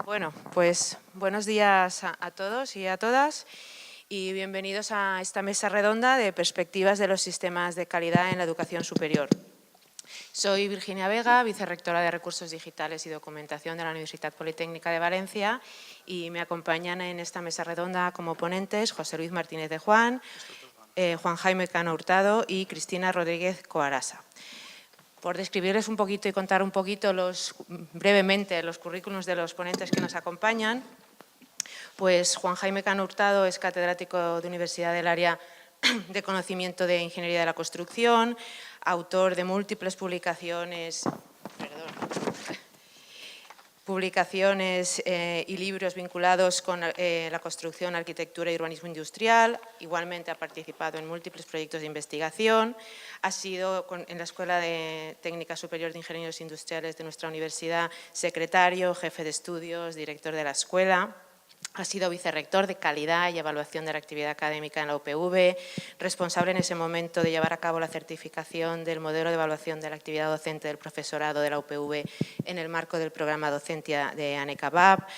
Bueno, pues buenos días a todos y a todas y bienvenidos a esta mesa redonda de perspectivas de los sistemas de calidad en la educación superior. Soy Virginia Vega, vicerrectora de Recursos Digitales y Documentación de la Universidad Politécnica de Valencia y me acompañan en esta mesa redonda como ponentes José Luis Martínez de Juan, Juan Jaime Cano Hurtado y Cristina Rodríguez Coarasa. Por describirles un poquito y contar un poquito brevemente los currículums de los ponentes que nos acompañan, pues Juan Jaime Cano Hurtado es catedrático de Universidad del Área de Conocimiento de Ingeniería de la Construcción, autor de múltiples publicaciones y libros vinculados con la construcción, arquitectura y urbanismo industrial. Igualmente ha participado en múltiples proyectos de investigación. Ha sido en la Escuela de Técnica Superior de Ingenieros Industriales de nuestra universidad secretario, jefe de estudios, director de la escuela. Ha sido vicerrector de calidad y evaluación de la actividad académica en la UPV, responsable en ese momento de llevar a cabo la certificación del modelo de evaluación de la actividad docente del profesorado de la UPV en el marco del programa Docencia de ANECABAP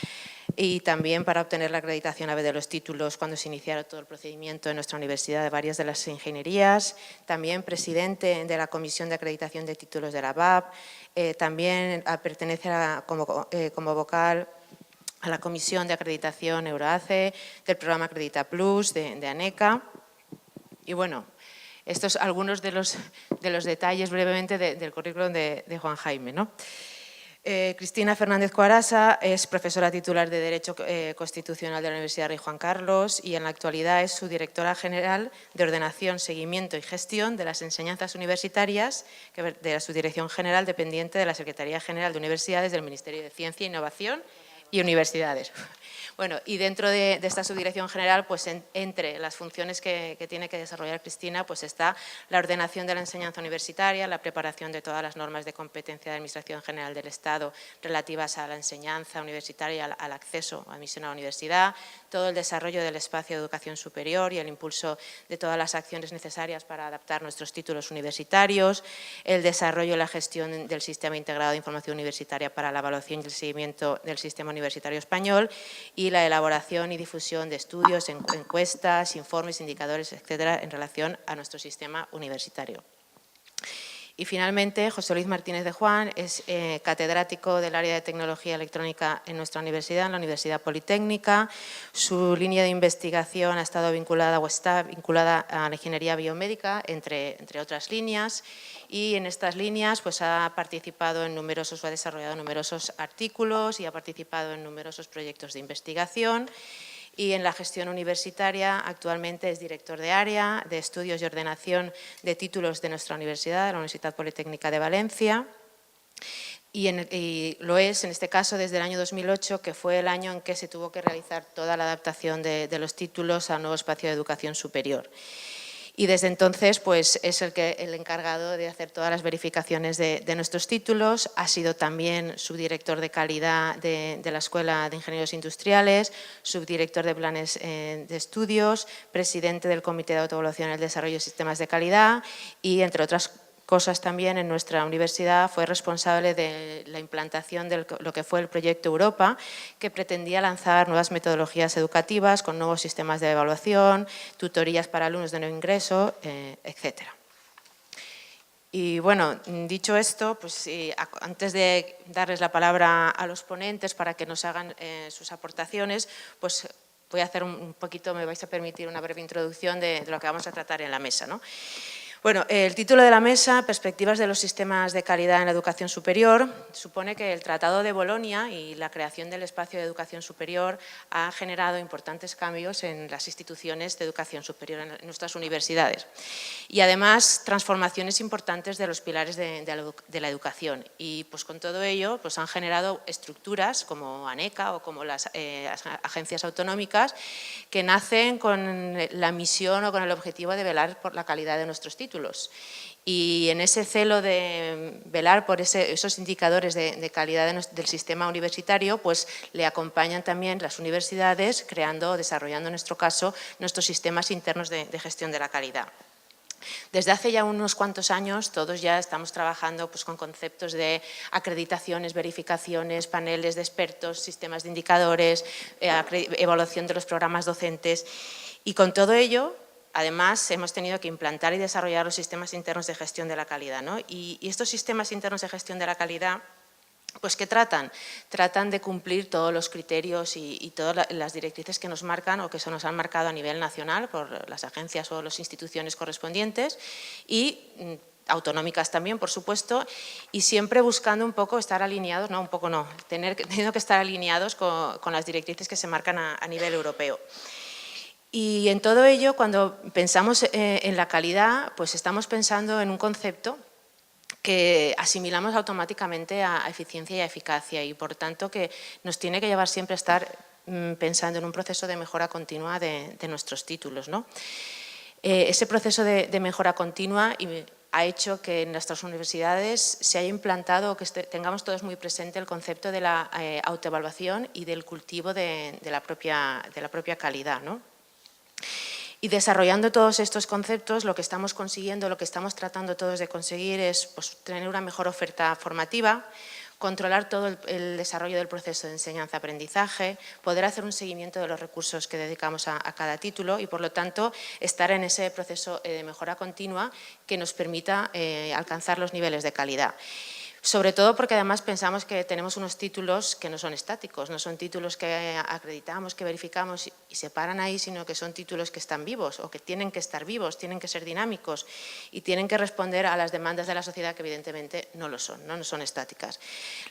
y también para obtener la acreditación a vez de los títulos cuando se iniciara todo el procedimiento en nuestra universidad de varias de las ingenierías. También presidente de la Comisión de Acreditación de Títulos de la BAP. También pertenece como vocal a la Comisión de Acreditación Euroace, del programa Acredita Plus, de ANECA. Y bueno, estos son algunos de los detalles brevemente del currículum de Juan Jaime, ¿no? Cristina Fernández Coarasa es profesora titular de Derecho Constitucional de la Universidad Rey Juan Carlos y en la actualidad es su directora general de Ordenación, Seguimiento y Gestión de las Enseñanzas Universitarias de la Subdirección General dependiente de la Secretaría General de Universidades del Ministerio de Ciencia, Innovación y Universidades. Bueno, y dentro de esta subdirección general, pues entre las funciones que tiene que desarrollar Cristina, pues está la ordenación de la enseñanza universitaria, la preparación de todas las normas de competencia de Administración General del Estado relativas a la enseñanza universitaria, al acceso a admisión a la universidad, todo el desarrollo del espacio de educación superior y el impulso de todas las acciones necesarias para adaptar nuestros títulos universitarios, el desarrollo y la gestión del Sistema Integrado de Información Universitaria para la evaluación y el seguimiento del sistema universitario español y la elaboración y difusión de estudios, encuestas, informes, indicadores, etcétera, en relación a nuestro sistema universitario. Y finalmente, José Luis Martínez de Juan es catedrático del área de tecnología electrónica en nuestra universidad, en la Universidad Politécnica. Su línea de investigación ha estado vinculada o está vinculada a la ingeniería biomédica, entre otras líneas. Y en estas líneas pues, ha participado en numerosos, o ha desarrollado numerosos artículos y ha participado en numerosos proyectos de investigación. Y en la gestión universitaria actualmente es director de área de estudios y ordenación de títulos de nuestra universidad, de la Universidad Politécnica de Valencia. Y lo es, en este caso, desde el año 2008, que fue el año en que se tuvo que realizar toda la adaptación de los títulos al nuevo espacio de educación superior. Y desde entonces pues, es el encargado de hacer todas las verificaciones de nuestros títulos. Ha sido también subdirector de calidad de la Escuela de Ingenieros Industriales, subdirector de planes de estudios, presidente del Comité de Autoevaluación en el Desarrollo de Sistemas de Calidad y, entre otras cosas también, en nuestra universidad fue responsable de la implantación de lo que fue el Proyecto Europa, que pretendía lanzar nuevas metodologías educativas con nuevos sistemas de evaluación, tutorías para alumnos de nuevo ingreso, etcétera. Y bueno, dicho esto, pues antes de darles la palabra a los ponentes para que nos hagan sus aportaciones, pues voy a hacer un poquito, me vais a permitir una breve introducción de lo que vamos a tratar en la mesa, ¿no? Bueno, el título de la mesa, Perspectivas de los sistemas de calidad en la educación superior, supone que el Tratado de Bolonia y la creación del espacio de educación superior ha generado importantes cambios en las instituciones de educación superior en nuestras universidades y además transformaciones importantes de los pilares de la educación y pues con todo ello pues han generado estructuras como ANECA o como las agencias autonómicas que nacen con la misión o con el objetivo de velar por la calidad de nuestros títulos. Y en ese celo de velar por esos indicadores de calidad del sistema universitario, pues le acompañan también las universidades desarrollando en nuestro caso nuestros sistemas internos de gestión de la calidad. Desde hace ya unos cuantos años todos ya estamos trabajando pues, con conceptos de acreditaciones, verificaciones, paneles de expertos, sistemas de indicadores, evaluación de los programas docentes y con todo ello, además, hemos tenido que implantar y desarrollar los sistemas internos de gestión de la calidad, ¿no? Y estos sistemas internos de gestión de la calidad, pues ¿qué tratan? Tratan de cumplir todos los criterios y todas las directrices que nos marcan o que se nos han marcado a nivel nacional por las agencias o las instituciones correspondientes y autonómicas también, por supuesto, y siempre buscando un poco estar alineados, no, un poco no, teniendo que estar alineados con las directrices que se marcan a nivel europeo. Y en todo ello, cuando pensamos en la calidad, pues estamos pensando en un concepto que asimilamos automáticamente a eficiencia y a eficacia y, por tanto, que nos tiene que llevar siempre a estar pensando en un proceso de mejora continua de nuestros títulos, ¿no? Ese proceso de mejora continua ha hecho que en nuestras universidades se haya implantado, que tengamos todos muy presente el concepto de la autoevaluación y del cultivo de la propia calidad, ¿no? Y desarrollando todos estos conceptos, lo que estamos consiguiendo, lo que estamos tratando todos de conseguir es pues, tener una mejor oferta formativa, controlar todo el desarrollo del proceso de enseñanza-aprendizaje, poder hacer un seguimiento de los recursos que dedicamos a cada título y, por lo tanto, estar en ese proceso de mejora continua que nos permita alcanzar los niveles de calidad. Sobre todo porque además pensamos que tenemos unos títulos que no son estáticos, no son títulos que acreditamos, que verificamos y se paran ahí, sino que son títulos que están vivos o que tienen que estar vivos, tienen que ser dinámicos y tienen que responder a las demandas de la sociedad que evidentemente no lo son, no son estáticas.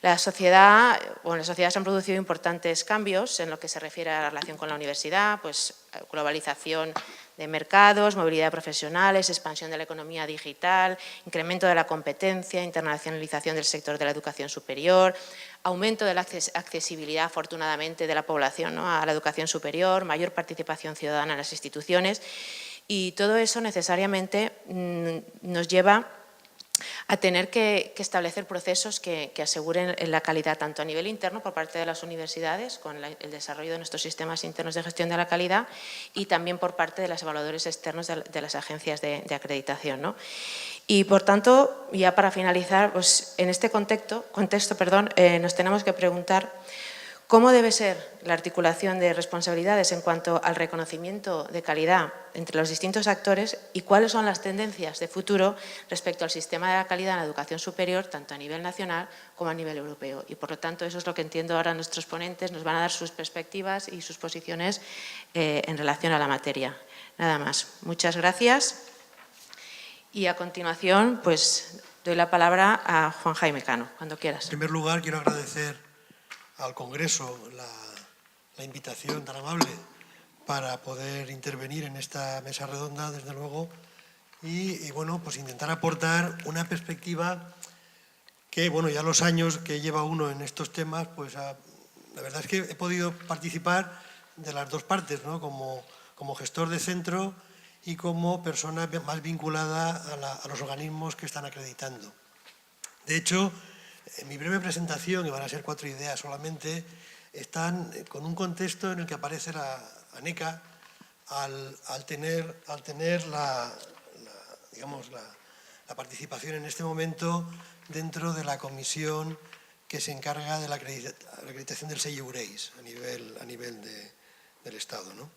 En la sociedad se han producido importantes cambios en lo que se refiere a la relación con la universidad, pues globalización de mercados, movilidad de profesionales, expansión de la economía digital, incremento de la competencia, internacionalización del sector de la educación superior, aumento de la accesibilidad, afortunadamente, de la población, ¿no?, a la educación superior, mayor participación ciudadana en las instituciones y todo eso necesariamente nos lleva a tener que establecer procesos que aseguren la calidad tanto a nivel interno por parte de las universidades con el desarrollo de nuestros sistemas internos de gestión de la calidad y también por parte de los evaluadores externos de las agencias de acreditación, ¿no? Y por tanto, ya para finalizar, pues en este contexto, nos tenemos que preguntar ¿cómo debe ser la articulación de responsabilidades en cuanto al reconocimiento de calidad entre los distintos actores y cuáles son las tendencias de futuro respecto al sistema de la calidad en la educación superior, tanto a nivel nacional como a nivel europeo? Y, por lo tanto, eso es lo que entiendo ahora nuestros ponentes, nos van a dar sus perspectivas y sus posiciones en relación a la materia. Nada más. Muchas gracias. Y a continuación, pues, doy la palabra a Juan Jaime Cano, cuando quieras. En primer lugar, quiero agradecer al Congreso la invitación tan amable para poder intervenir en esta mesa redonda, desde luego, y bueno, pues intentar aportar una perspectiva que, bueno, ya los años que lleva uno en estos temas, pues la verdad es que he podido participar de las dos partes, ¿no?, como gestor de centro y como persona más vinculada a los organismos que están acreditando. De hecho, en mi breve presentación, que van a ser 4 ideas solamente, están con un contexto en el que aparece la ANECA al tener la participación en este momento dentro de la comisión que se encarga de la acreditación del sello Eurace a nivel del Estado, ¿no?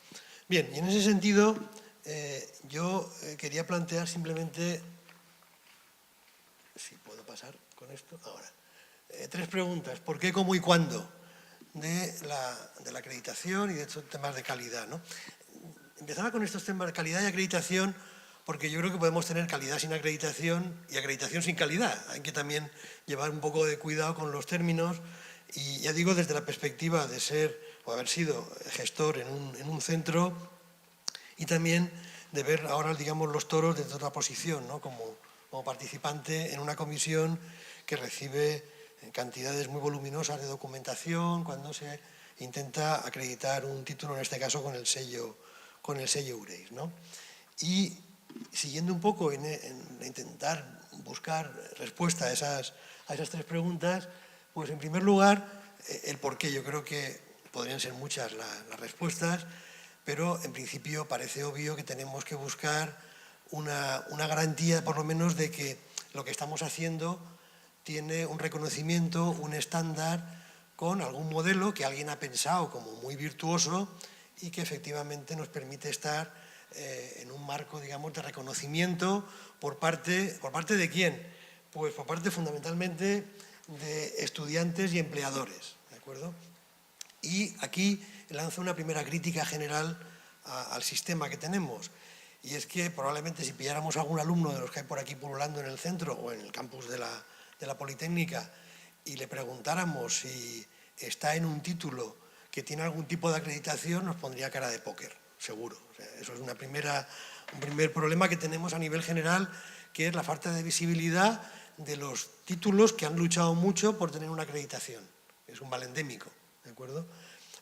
Bien, y en ese sentido yo quería plantear simplemente, si puedo pasar con esto ahora, 3 preguntas: ¿por qué, cómo y cuándo de la acreditación y de estos temas de calidad, ¿no? Empezaba con estos temas de calidad y acreditación porque yo creo que podemos tener calidad sin acreditación y acreditación sin calidad. Hay que también llevar un poco de cuidado con los términos y ya digo desde la perspectiva de ser o haber sido gestor en un centro y también de ver ahora, digamos, los toros desde otra posición, ¿no?, como participante en una comisión que recibe cantidades muy voluminosas de documentación cuando se intenta acreditar un título, en este caso con el sello Eurace, ¿no? Y siguiendo un poco en intentar buscar respuesta a esas 3 preguntas, pues en primer lugar, el por qué. Yo creo que podrían ser muchas las respuestas, pero en principio parece obvio que tenemos que buscar una garantía, por lo menos, de que lo que estamos haciendo tiene un reconocimiento, un estándar, con algún modelo que alguien ha pensado como muy virtuoso y que efectivamente nos permite estar en un marco, digamos, de reconocimiento por parte ¿de quién? Pues por parte fundamentalmente de estudiantes y empleadores, ¿de acuerdo? Y aquí lanzo una primera crítica general al sistema que tenemos, y es que probablemente si pilláramos a algún alumno de los que hay por aquí pululando en el centro o en el campus de la Politécnica y le preguntáramos si está en un título que tiene algún tipo de acreditación, nos pondría cara de póker, seguro. O sea, eso es un primer problema que tenemos a nivel general, que es la falta de visibilidad de los títulos que han luchado mucho por tener una acreditación. Es un mal endémico, ¿de acuerdo?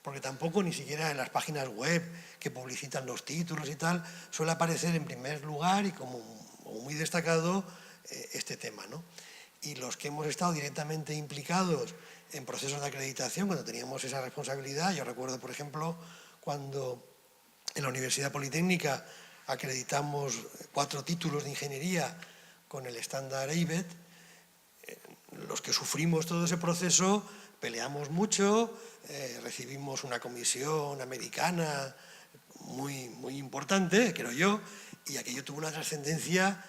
Porque tampoco, ni siquiera en las páginas web que publicitan los títulos y tal, suele aparecer en primer lugar y como muy destacado este tema, ¿no? Y los que hemos estado directamente implicados en procesos de acreditación, cuando teníamos esa responsabilidad, yo recuerdo, por ejemplo, cuando en la Universidad Politécnica acreditamos 4 títulos de ingeniería con el estándar EIVET, los que sufrimos todo ese proceso peleamos mucho, recibimos una comisión americana muy, muy importante, creo yo, y aquello tuvo una trascendencia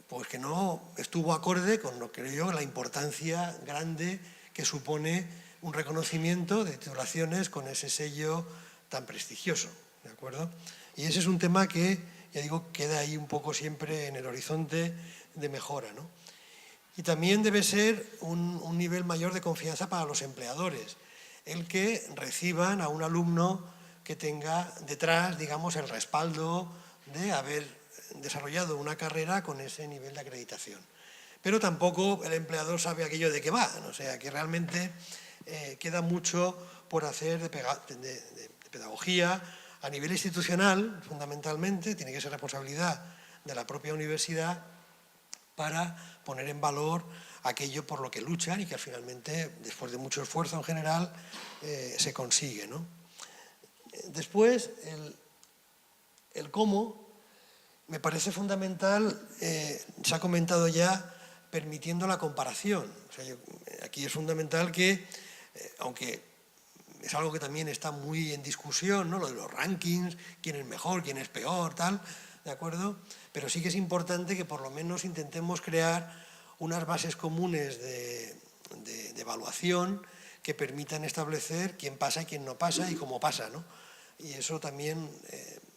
pues que no estuvo acorde con lo que creo yo la importancia grande que supone un reconocimiento de titulaciones con ese sello tan prestigioso, ¿de acuerdo? Y ese es un tema que, ya digo, queda ahí un poco siempre en el horizonte de mejora, ¿no? Y también debe ser un nivel mayor de confianza para los empleadores, el que reciban a un alumno que tenga detrás, digamos, el respaldo de haber desarrollado una carrera con ese nivel de acreditación. Pero tampoco el empleador sabe aquello de qué va, ¿no? O sea, que realmente queda mucho por hacer de pedagogía a nivel institucional, fundamentalmente, tiene que ser responsabilidad de la propia universidad para poner en valor aquello por lo que luchan y que finalmente, después de mucho esfuerzo en general, se consigue, ¿no? Después, el cómo me parece fundamental, se ha comentado ya, permitiendo la comparación. O sea, aquí es fundamental que, aunque es algo que también está muy en discusión, ¿no? Lo de los rankings, quién es mejor, quién es peor, tal, ¿de acuerdo? Pero sí que es importante que por lo menos intentemos crear unas bases comunes de evaluación que permitan establecer quién pasa y quién no pasa y cómo pasa, ¿no? Y eso también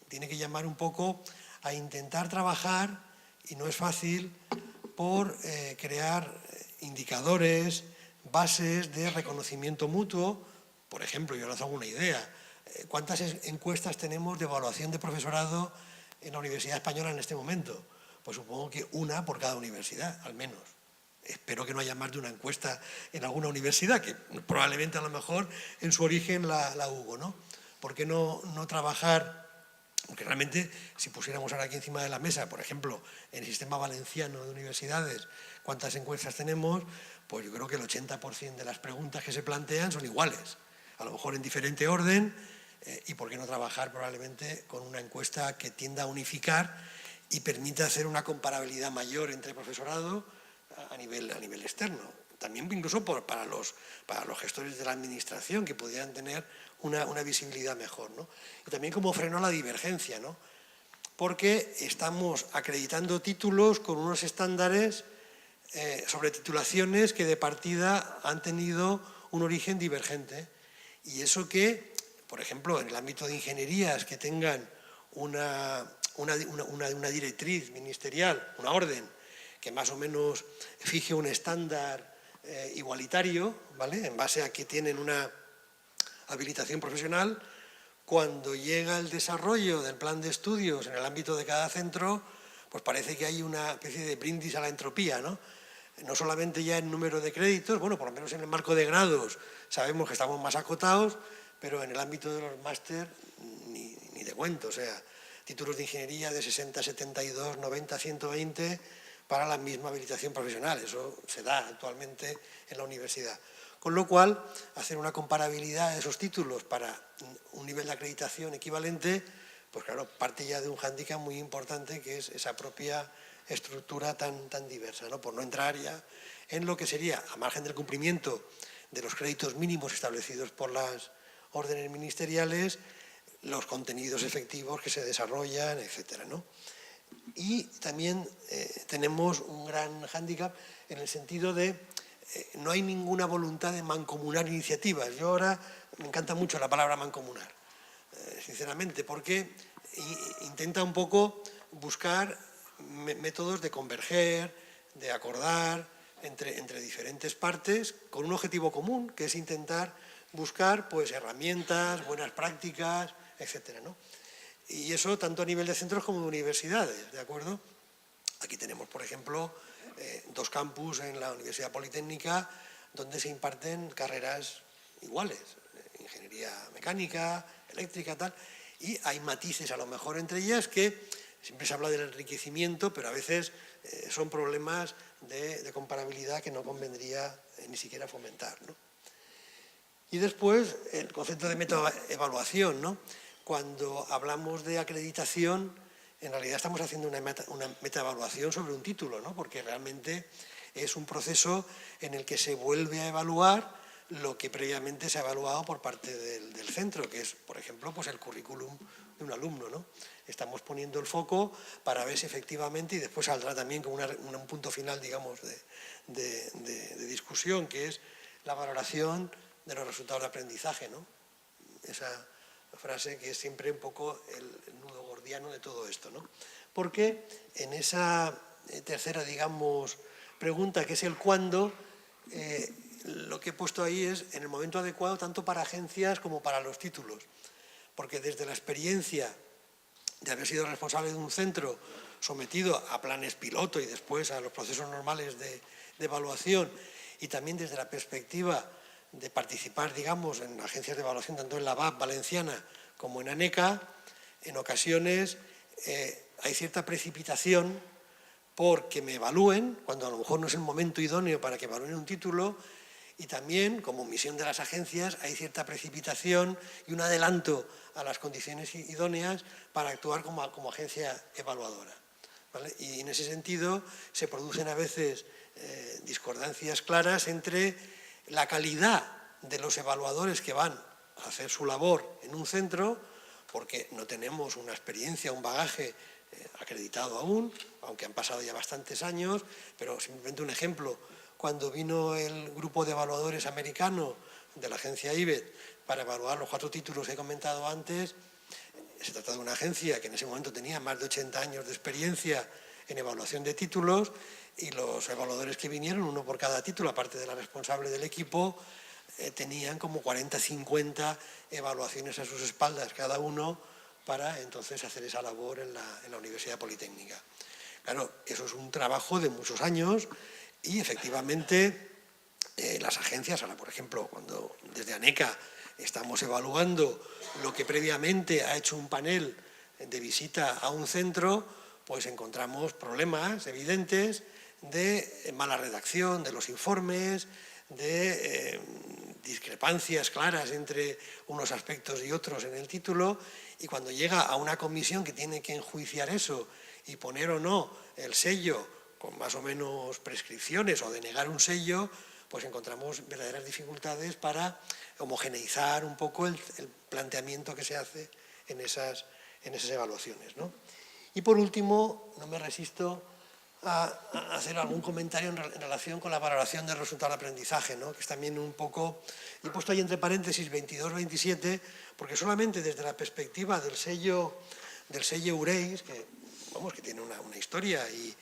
tiene que llamar un poco a intentar trabajar, y no es fácil, por crear indicadores, bases de reconocimiento mutuo. Por ejemplo, yo les hago una idea. ¿Cuántas encuestas tenemos de evaluación de profesorado en la Universidad Española en este momento? Pues supongo que una por cada universidad, al menos. Espero que no haya más de una encuesta en alguna universidad, que probablemente a lo mejor en su origen la hubo, ¿no? ¿Por qué no trabajar? Porque realmente, si pusiéramos ahora aquí encima de la mesa, por ejemplo, en el sistema valenciano de universidades, cuántas encuestas tenemos, pues yo creo que el 80% de las preguntas que se plantean son iguales, a lo mejor en diferente orden, y por qué no trabajar probablemente con una encuesta que tienda a unificar y permita hacer una comparabilidad mayor entre profesorado a nivel externo. También incluso para los gestores de la administración, que pudieran tener una visibilidad mejor, ¿no? Y también como freno a la divergencia, ¿no? Porque estamos acreditando títulos con unos estándares sobre titulaciones que de partida han tenido un origen divergente. Y eso que, por ejemplo, en el ámbito de ingenierías que tengan una directriz ministerial, una orden, que más o menos fije un estándar igualitario, ¿vale? En base a que tienen una habilitación profesional, cuando llega el desarrollo del plan de estudios en el ámbito de cada centro, pues parece que hay una especie de brindis a la entropía, ¿no? No solamente ya en número de créditos, bueno, por lo menos en el marco de grados sabemos que estamos más acotados, pero en el ámbito de los máster ni de cuento, o sea, títulos de ingeniería de 60, 72, 90, 120 para la misma habilitación profesional. Eso se da actualmente en la universidad. Con lo cual, hacer una comparabilidad de esos títulos para un nivel de acreditación equivalente, pues claro, parte ya de un hándicap muy importante que es esa propia estructura tan diversa, ¿no? Por no entrar ya en lo que sería, a margen del cumplimiento de los créditos mínimos establecidos por las órdenes ministeriales, los contenidos efectivos que se desarrollan, etcétera, ¿no? Y también tenemos un gran hándicap en el sentido de no hay ninguna voluntad de mancomunar iniciativas. Yo ahora me encanta mucho la palabra mancomunar, sinceramente, porque intenta un poco buscar métodos de converger, de acordar entre diferentes partes con un objetivo común, que es intentar buscar pues, herramientas, buenas prácticas, etcétera, ¿no? Y eso tanto a nivel de centros como de universidades, ¿de acuerdo? Aquí tenemos, por ejemplo, 2 campus en la Universidad Politécnica donde se imparten carreras iguales, ingeniería mecánica, eléctrica, tal, y hay matices a lo mejor entre ellas que siempre se habla del enriquecimiento, pero a veces son problemas de comparabilidad que no convendría ni siquiera fomentar, ¿no? Y después el concepto de metaevaluación, ¿no? Cuando hablamos de acreditación, en realidad estamos haciendo una metaevaluación sobre un título, ¿no? Porque realmente es un proceso en el que se vuelve a evaluar lo que previamente se ha evaluado por parte del centro, que es, por ejemplo, pues el currículum de un alumno, ¿no? Estamos poniendo el foco para ver si efectivamente, y después saldrá también como un punto final, digamos, de discusión, que es la valoración de los resultados de aprendizaje, ¿no? Esa frase que es siempre un poco el nudo gordiano de todo esto, ¿no? Porque en esa tercera, digamos, pregunta, que es el cuándo, lo que he puesto ahí es en el momento adecuado tanto para agencias como para los títulos. Porque desde la experiencia de haber sido responsable de un centro sometido a planes piloto y después a los procesos normales de evaluación, y también desde la perspectiva de participar, digamos, en agencias de evaluación, tanto en la VAP valenciana como en ANECA, en ocasiones hay cierta precipitación porque me evalúen, cuando a lo mejor no es el momento idóneo para que evalúen un título, y también, como misión de las agencias, hay cierta precipitación y un adelanto a las condiciones idóneas para actuar como agencia evaluadora, ¿vale? Y en ese sentido se producen a veces discordancias claras entre la calidad de los evaluadores que van a hacer su labor en un centro, porque no tenemos una experiencia, un bagaje acreditado aún, aunque han pasado ya bastantes años, pero simplemente un ejemplo. Cuando vino el grupo de evaluadores americano de la agencia IBET para evaluar los 4 títulos que he comentado antes, se trata de una agencia que en ese momento tenía más de 80 años de experiencia en evaluación de títulos, y los evaluadores que vinieron, uno por cada título, aparte de la responsable del equipo, tenían como 40, 50 evaluaciones a sus espaldas cada uno para entonces hacer esa labor en la Universidad Politécnica. Claro, eso es un trabajo de muchos años y efectivamente las agencias, ahora por ejemplo, cuando desde ANECA estamos evaluando lo que previamente ha hecho un panel de visita a un centro, pues encontramos problemas evidentes de mala redacción de los informes, de discrepancias claras entre unos aspectos y otros en el título, y cuando llega a una comisión que tiene que enjuiciar eso y poner o no el sello con más o menos prescripciones o denegar un sello, pues encontramos verdaderas dificultades para homogeneizar un poco el planteamiento que se hace en esas evaluaciones, ¿no? Y por último, no me resisto a hacer algún comentario en relación con la valoración del resultado de aprendizaje, ¿no? Que es también un poco, he puesto ahí entre paréntesis 22-27, porque solamente desde la perspectiva del sello Eureis, que, vamos, que tiene una historia y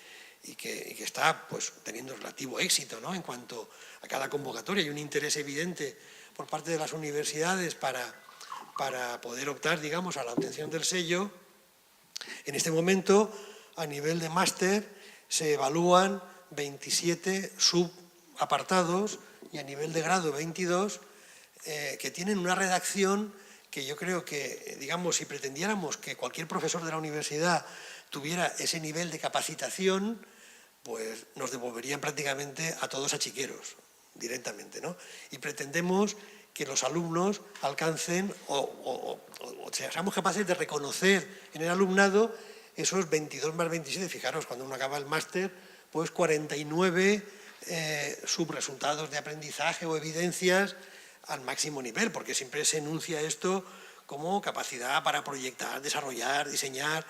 que está pues, teniendo relativo éxito, ¿no? En cuanto a cada convocatoria, hay un interés evidente por parte de las universidades para poder optar, digamos, a la obtención del sello. En este momento, a nivel de máster, se evalúan 27 subapartados y a nivel de grado 22, que tienen una redacción que yo creo que, digamos, si pretendiéramos que cualquier profesor de la universidad tuviera ese nivel de capacitación, pues nos devolverían prácticamente a todos a chiqueros, directamente, ¿no? Y pretendemos que los alumnos alcancen o seamos capaces de reconocer en el alumnado esos 22 más 27, fijaros, cuando uno acaba el máster, pues 49 subresultados de aprendizaje o evidencias al máximo nivel, porque siempre se enuncia esto como capacidad para proyectar, desarrollar, diseñar,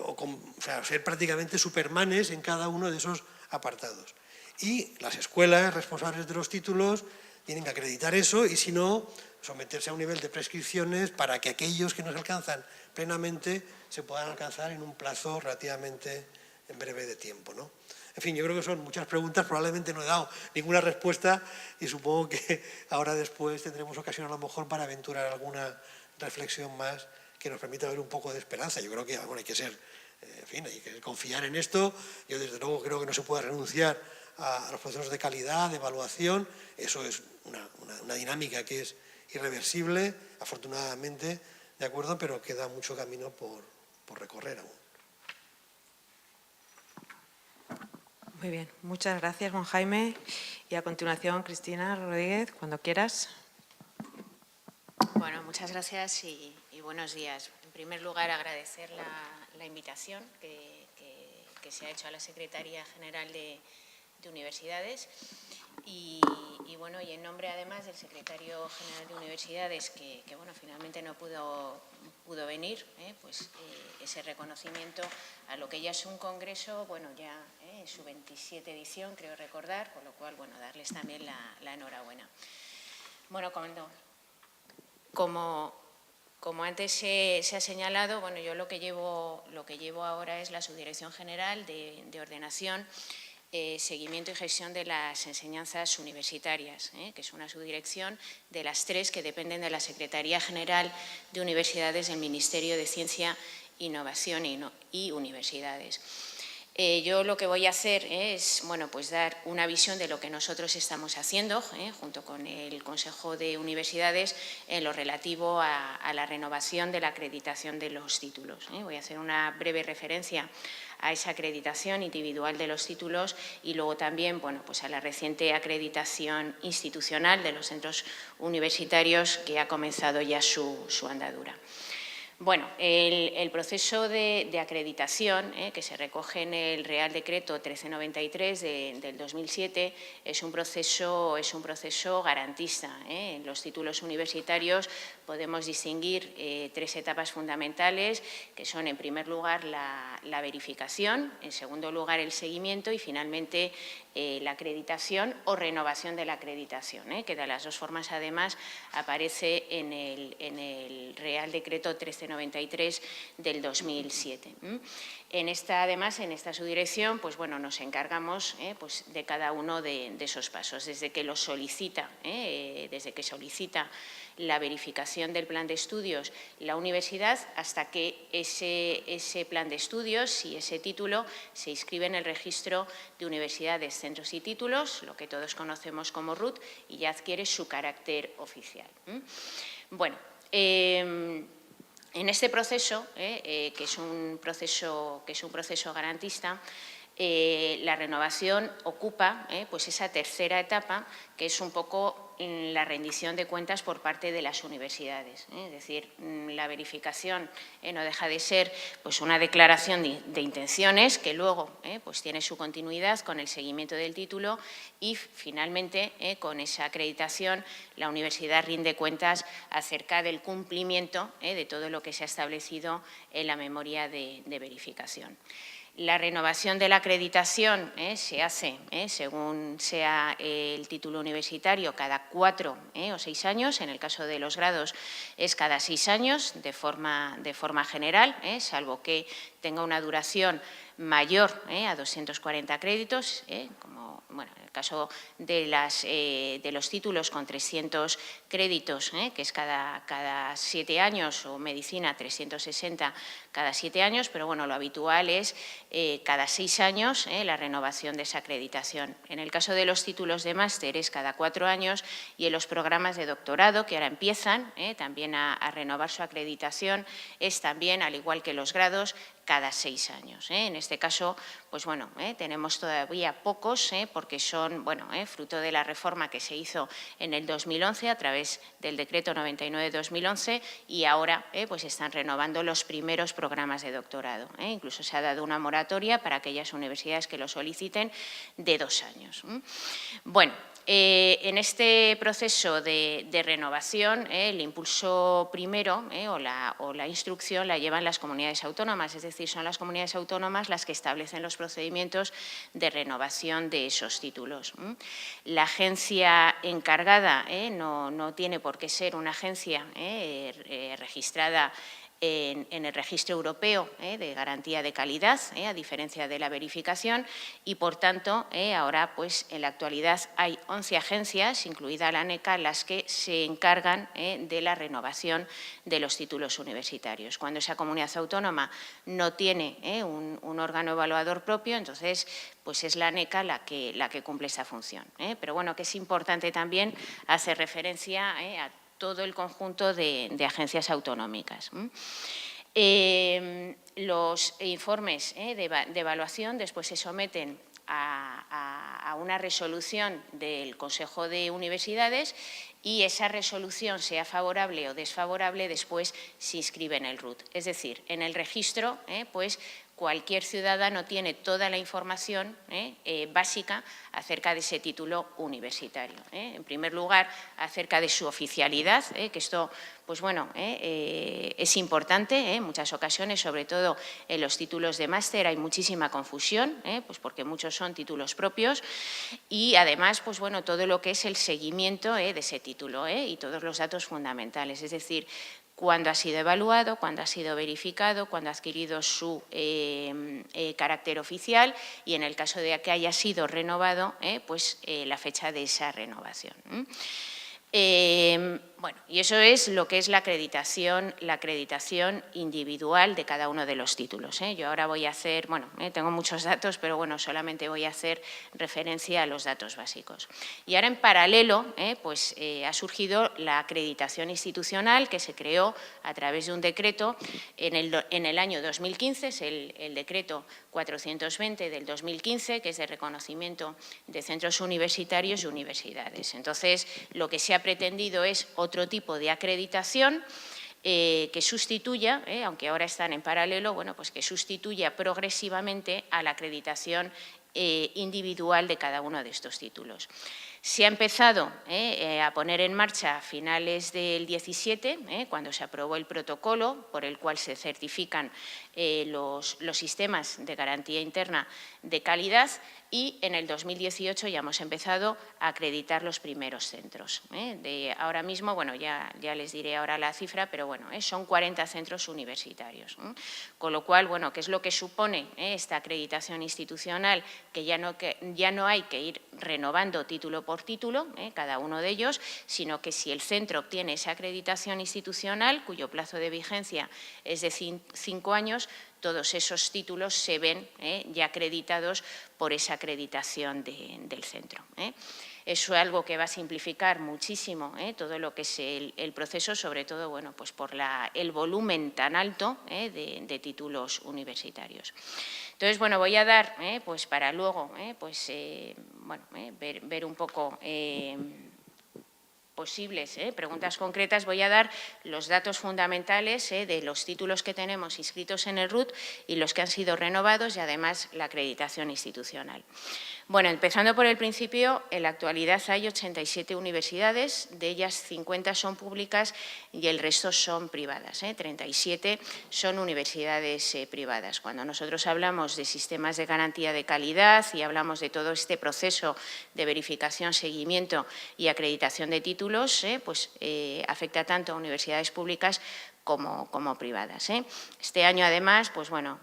o sea, ser prácticamente supermanes en cada uno de esos apartados. Y las escuelas responsables de los títulos tienen que acreditar eso y, si no, someterse a un nivel de prescripciones para que aquellos que no se alcanzan plenamente se puedan alcanzar en un plazo relativamente breve de tiempo, ¿no? En fin, yo creo que son muchas preguntas, probablemente no he dado ninguna respuesta y supongo que ahora después tendremos ocasión a lo mejor para aventurar alguna reflexión más que nos permita ver un poco de esperanza. Yo creo que bueno, hay que ser, en fin, hay que confiar en esto. Yo desde luego creo que no se puede renunciar a los procesos de calidad, de evaluación. Eso es una dinámica que es irreversible, afortunadamente, de acuerdo, pero queda mucho camino por recorrer aún. Muy bien, muchas gracias, Juan Jaime. Y a continuación, Cristina Rodríguez, cuando quieras. Bueno, muchas gracias y buenos días. En primer lugar, agradecer la invitación que se ha hecho a la Secretaría General de Universidades y bueno, y en nombre además del Secretario General de Universidades que bueno, finalmente no pudo venir, pues ese reconocimiento a lo que ya es un congreso, bueno, ya en su 27 edición, creo recordar, con lo cual, bueno, darles también la enhorabuena. Bueno, como antes se ha señalado, bueno, yo lo que llevo ahora es la Subdirección General de Ordenación, Seguimiento y Gestión de las Enseñanzas Universitarias, que es una subdirección de las 3 que dependen de la Secretaría General de Universidades del Ministerio de Ciencia, Innovación y Universidades. Yo lo que voy a hacer es, bueno, pues dar una visión de lo que nosotros estamos haciendo, junto con el Consejo de Universidades, en lo relativo a la renovación de la acreditación de los títulos. Voy a hacer una breve referencia a esa acreditación individual de los títulos y luego también, bueno, pues a la reciente acreditación institucional de los centros universitarios que ha comenzado ya su andadura. Bueno, el proceso de acreditación que se recoge en el Real Decreto 1393 del 2007 es un proceso garantista. En los títulos universitarios podemos distinguir 3 etapas fundamentales, que son, en primer lugar, la verificación, en segundo lugar, el seguimiento y, finalmente, la acreditación o renovación de la acreditación, que de las 2 formas, además, aparece en el Real Decreto 1393 del 2007. Además, en esta subdirección, pues bueno, nos encargamos pues de cada uno de esos pasos, desde que solicita la verificación del plan de estudios la universidad hasta que ese plan de estudios y ese título se inscribe en el registro de universidades, centros y títulos, lo que todos conocemos como RUT, y ya adquiere su carácter oficial. Bueno, en este proceso, que es un proceso garantista, la renovación ocupa pues esa tercera etapa, que es un poco la rendición de cuentas por parte de las universidades. Es decir, la verificación no deja de ser pues una declaración de intenciones que luego pues tiene su continuidad con el seguimiento del título y, finalmente, con esa acreditación, la universidad rinde cuentas acerca del cumplimiento de todo lo que se ha establecido en la memoria de verificación. La renovación de la acreditación se hace, según sea el título universitario, cada 4 o 6 años. En el caso de los grados es cada 6 años de forma general, salvo que tenga una duración mayor a 240 créditos, como bueno, en el caso de los títulos con 300 créditos, que es cada 7 años, o medicina 360 cada 7 años, pero bueno, lo habitual es cada 6 años la renovación de esa acreditación. En el caso de los títulos de máster es cada 4 años y en los programas de doctorado, que ahora empiezan también a renovar su acreditación, es también, al igual que los grados, cada 6 años. En este caso, pues bueno, tenemos todavía pocos, porque son, bueno, fruto de la reforma que se hizo en el 2011 a través del Decreto 99/2011 y ahora pues están renovando los primeros programas de doctorado. Incluso se ha dado una moratoria para aquellas universidades que lo soliciten de 2 años. Bueno, en este proceso de renovación, el impulso primero o la instrucción la llevan las comunidades autónomas, es decir, son las comunidades autónomas las que establecen los procedimientos de renovación de esos títulos. La agencia encargada no tiene por qué ser una agencia registrada en el registro europeo de garantía de calidad, a diferencia de la verificación, y por tanto ahora pues en la actualidad hay 11 agencias, incluida la ANECA, las que se encargan de la renovación de los títulos universitarios. Cuando esa comunidad autónoma no tiene un órgano evaluador propio, entonces pues es la ANECA la que cumple esa función. Pero bueno, que es importante también hacer referencia a todo el conjunto de agencias autonómicas. Los informes de evaluación después se someten a una resolución del Consejo de Universidades y esa resolución, sea favorable o desfavorable, después se inscribe en el RUT. Es decir, en el registro, pues cualquier ciudadano tiene toda la información básica acerca de ese título universitario. En primer lugar, acerca de su oficialidad, que esto pues bueno, es importante en muchas ocasiones, sobre todo en los títulos de máster hay muchísima confusión, pues porque muchos son títulos propios y además pues bueno, todo lo que es el seguimiento de ese título y todos los datos fundamentales, es decir, cuándo ha sido evaluado, cuándo ha sido verificado, cuándo ha adquirido su carácter oficial y en el caso de que haya sido renovado, pues la fecha de esa renovación. Bueno, y eso es lo que es la acreditación individual de cada uno de los títulos. Yo ahora voy a hacer, bueno, tengo muchos datos, pero bueno, solamente voy a hacer referencia a los datos básicos. Y ahora en paralelo, pues ha surgido la acreditación institucional que se creó a través de un decreto en el año 2015, es el decreto 420 del 2015, que es de reconocimiento de centros universitarios y universidades. Entonces, lo que se ha pretendido es otro tipo de acreditación que sustituya, aunque ahora están en paralelo, bueno, pues que sustituya progresivamente a la acreditación individual de cada uno de estos títulos. Se ha empezado a poner en marcha a finales del 17, cuando se aprobó el protocolo por el cual se certifican los sistemas de garantía interna de calidad y en el 2018 ya hemos empezado a acreditar los primeros centros. Ahora mismo, bueno, ya les diré ahora la cifra, pero bueno, son 40 centros universitarios. Con lo cual, bueno, ¿qué es lo que supone esta acreditación institucional? Que ya no hay que ir renovando título por título, cada uno de ellos, sino que si el centro obtiene esa acreditación institucional, cuyo plazo de vigencia es de 5 años, todos esos títulos se ven ya acreditados por esa acreditación del centro. Eso es algo que va a simplificar muchísimo todo lo que es el proceso, sobre todo bueno, pues por el volumen tan alto de títulos universitarios. Entonces, bueno, voy a dar, pues para luego pues, bueno, ver un poco posibles preguntas concretas, voy a dar los datos fundamentales de los títulos que tenemos inscritos en el RUT y los que han sido renovados y además la acreditación institucional. Bueno, empezando por el principio, en la actualidad hay 87 universidades, de ellas 50 son públicas y el resto son privadas. 37 son universidades privadas. Cuando nosotros hablamos de sistemas de garantía de calidad y hablamos de todo este proceso de verificación, seguimiento y acreditación de títulos, pues afecta tanto a universidades públicas como privadas. Este año, además, pues bueno,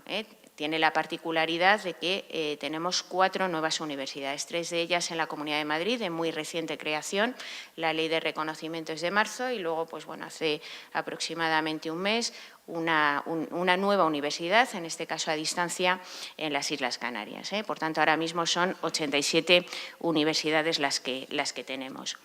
tiene la particularidad de que tenemos 4 nuevas universidades, 3 de ellas en la Comunidad de Madrid, de muy reciente creación. La ley de reconocimiento es de marzo y luego, pues bueno, hace aproximadamente un mes, una nueva universidad, en este caso a distancia, en las Islas Canarias. Por tanto, ahora mismo son 87 universidades las que tenemos.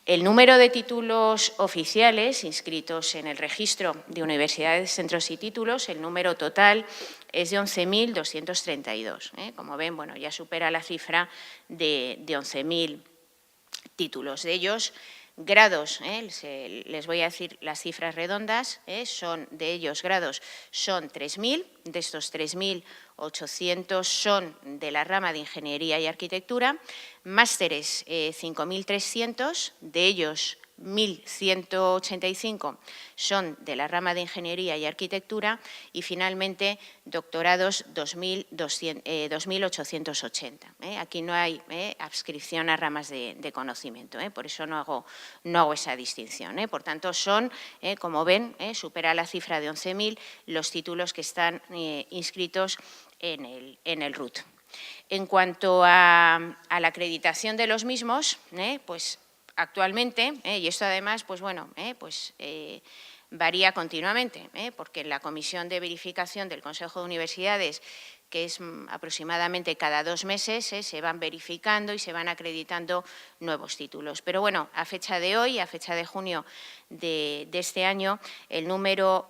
El número de títulos oficiales inscritos en el registro de universidades, centros y títulos, el número total es de 11.232. Como ven, bueno, ya supera la cifra de 11.000 títulos. De ellos, grados, les voy a decir las cifras redondas, son de ellos grados son 3.000, de estos 3.800 son de la rama de Ingeniería y Arquitectura, másteres 5.300, de ellos 1.185 son de la rama de Ingeniería y Arquitectura y, finalmente, doctorados 2.880. Aquí no hay adscripción a ramas de conocimiento, por eso no hago esa distinción. Por tanto, son, como ven, supera la cifra de 11.000 los títulos que están inscritos en el RUT. En cuanto a la acreditación de los mismos, pues actualmente, y esto además, pues bueno, varía continuamente, porque en la Comisión de Verificación del Consejo de Universidades, que es aproximadamente cada 2 meses, se van verificando y se van acreditando nuevos títulos. Pero bueno, a fecha de hoy, a fecha de junio de este año, el número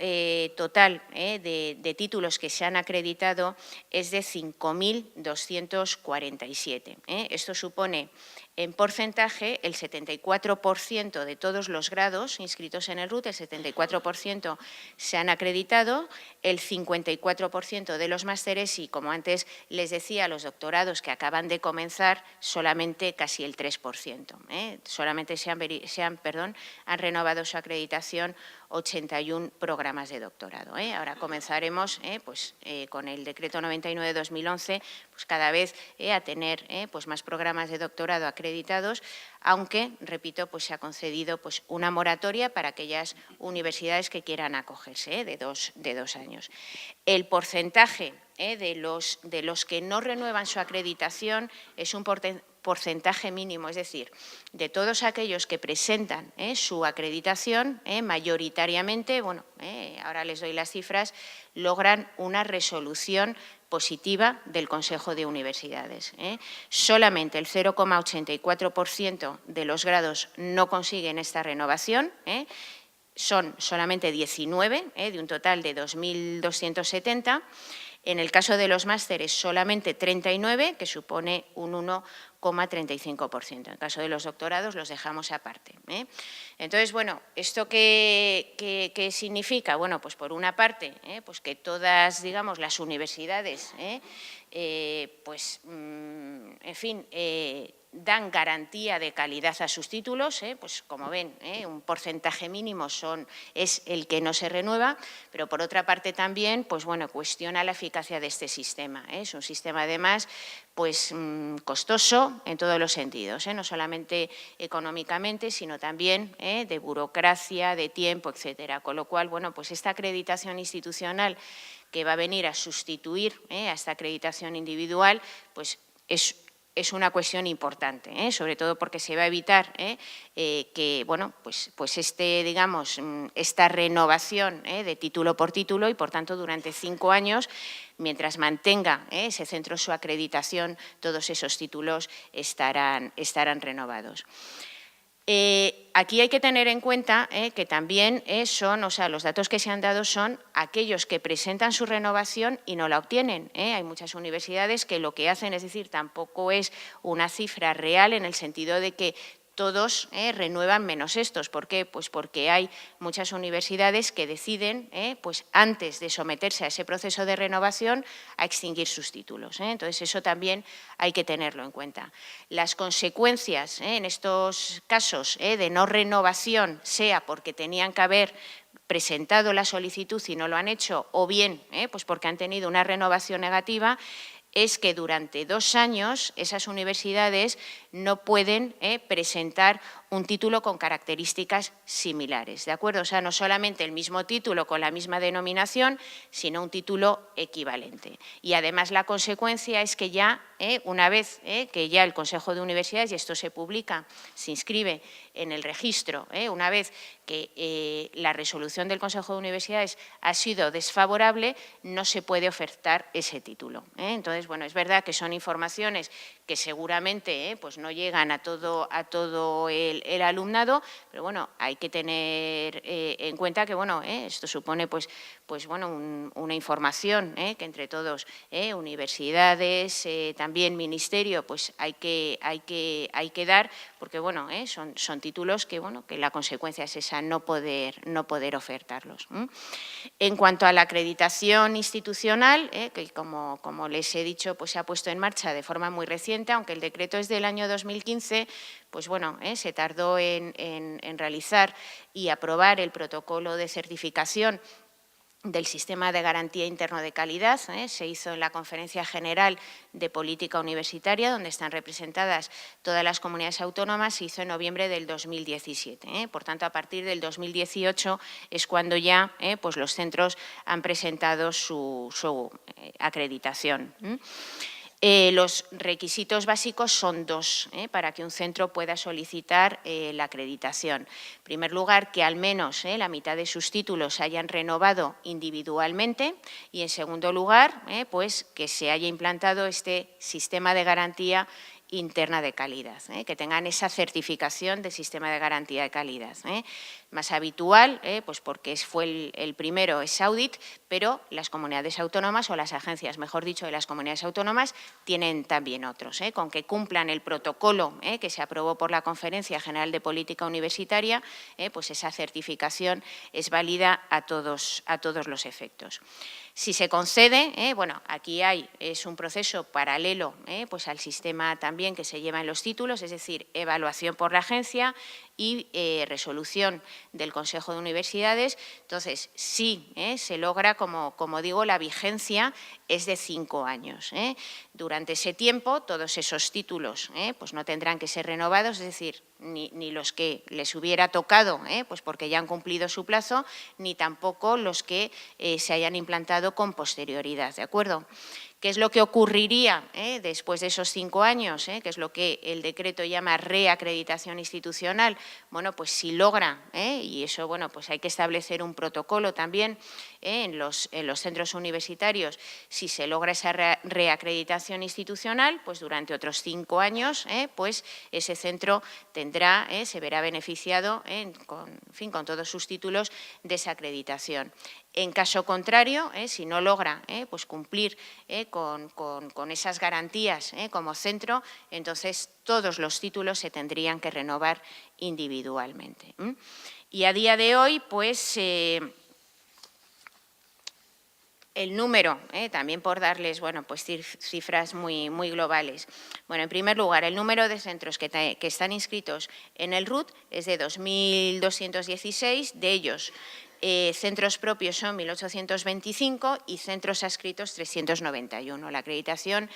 total de títulos que se han acreditado es de 5.247. Esto supone, en porcentaje, el 74% de todos los grados inscritos en el RUT, el 74% se han acreditado, el 54% de los másteres y, como antes les decía, los doctorados que acaban de comenzar, solamente casi el 3%. Solamente han renovado su acreditación 81 programas de doctorado. Ahora comenzaremos con el Decreto 99/2011 pues cada vez a tener pues más programas de doctorado acreditados, aunque, repito, pues se ha concedido pues una moratoria para aquellas universidades que quieran acogerse de dos años. El porcentaje de los que no renuevan su acreditación es un porcentaje mínimo, es decir, de todos aquellos que presentan su acreditación, mayoritariamente, bueno, ahora les doy las cifras, logran una resolución positiva del Consejo de Universidades. Solamente el 0,84% de los grados no consiguen esta renovación, son solamente 19 de un total de 2.270. En el caso de los másteres, solamente 39, que supone un 1,35%. En el caso de los doctorados, los dejamos aparte. Entonces, bueno, ¿esto qué significa? Bueno, pues por una parte, pues que todas, digamos, las universidades, pues, en fin, dan garantía de calidad a sus títulos, pues como ven, un porcentaje mínimo es el que no se renueva, pero por otra parte también, pues bueno, cuestiona la eficacia de este sistema. Es un sistema además pues costoso en todos los sentidos, no solamente económicamente, sino también de burocracia, de tiempo, etcétera. Con lo cual, bueno, pues esta acreditación institucional que va a venir a sustituir a esta acreditación individual, pues es una cuestión importante, sobre todo porque se va a evitar que, bueno, pues esta renovación de título por título y, por tanto, durante 5 años, mientras mantenga ese centro su acreditación, todos esos títulos estarán renovados. Aquí hay que tener en cuenta que también los datos que se han dado son aquellos que presentan su renovación y no la obtienen. Hay muchas universidades que lo que hacen, es decir, tampoco es una cifra real en el sentido de que todos renuevan menos estos. ¿Por qué? Pues porque hay muchas universidades que deciden, pues antes de someterse a ese proceso de renovación, a extinguir sus títulos. Entonces, eso también hay que tenerlo en cuenta. Las consecuencias en estos casos de no renovación, sea porque tenían que haber presentado la solicitud y no lo han hecho, o bien pues porque han tenido una renovación negativa, es que durante 2 años esas universidades no pueden presentar un título con características similares, ¿de acuerdo? O sea, no solamente el mismo título con la misma denominación, sino un título equivalente. Y además la consecuencia es que ya, una vez que ya el Consejo de Universidades, y esto se publica, se inscribe en el registro, una vez que la resolución del Consejo de Universidades ha sido desfavorable, no se puede ofertar ese título. Entonces, bueno, es verdad que son informaciones que seguramente pues no llegan a todo el alumnado, pero bueno, hay que tener en cuenta que bueno, esto supone pues bueno, una información que entre todos, universidades, también ministerio, pues hay que dar, porque bueno, son títulos que bueno, que la consecuencia es esa, no poder ofertarlos. En cuanto a la acreditación institucional, que como les he dicho, pues se ha puesto en marcha de forma muy reciente, aunque el decreto es del año 2015, pues bueno, se tardó en realizar y aprobar el protocolo de certificación del Sistema de Garantía Interno de Calidad. Se hizo en la Conferencia General de Política Universitaria, donde están representadas todas las comunidades autónomas, se hizo en noviembre del 2017. Por tanto, a partir del 2018 es cuando ya pues los centros han presentado su acreditación. Los requisitos básicos son dos para que un centro pueda solicitar la acreditación. En primer lugar, que al menos la mitad de sus títulos se hayan renovado individualmente y, en segundo lugar, pues que se haya implantado este sistema de garantía interna de calidad, que tengan esa certificación de sistema de garantía de calidad. Más habitual, pues porque fue el primero, es Audit, pero las comunidades autónomas o las agencias, mejor dicho, de las comunidades autónomas tienen también otros, con que cumplan el protocolo que se aprobó por la Conferencia General de Política Universitaria, pues esa certificación es válida a todos los efectos. Si se concede, bueno, aquí es un proceso paralelo pues al sistema también que se lleva en los títulos, es decir, evaluación por la agencia y resolución del Consejo de Universidades. Entonces, sí, se logra, como digo, la vigencia es de 5 años. Durante ese tiempo, todos esos títulos pues no tendrán que ser renovados, es decir, ni los que les hubiera tocado, pues porque ya han cumplido su plazo, ni tampoco los que se hayan implantado con posterioridad, ¿de acuerdo? ¿Qué es lo que ocurriría después de esos 5 años? ¿Qué es lo que el decreto llama reacreditación institucional? Bueno, pues si logra, y eso bueno, pues hay que establecer un protocolo también en los centros universitarios, si se logra esa reacreditación institucional, pues durante otros 5 años, pues ese centro tendrá, se verá beneficiado con todos sus títulos de esa acreditación. En caso contrario, si no logra pues cumplir con esas garantías como centro, entonces todos los títulos se tendrían que renovar individualmente. Y a día de hoy, pues el número, también por darles bueno, pues cifras muy globales. Bueno, en primer lugar, el número de centros que están inscritos en el RUT es de 2.216, de ellos centros propios son 1.825 y centros adscritos 391. La acreditación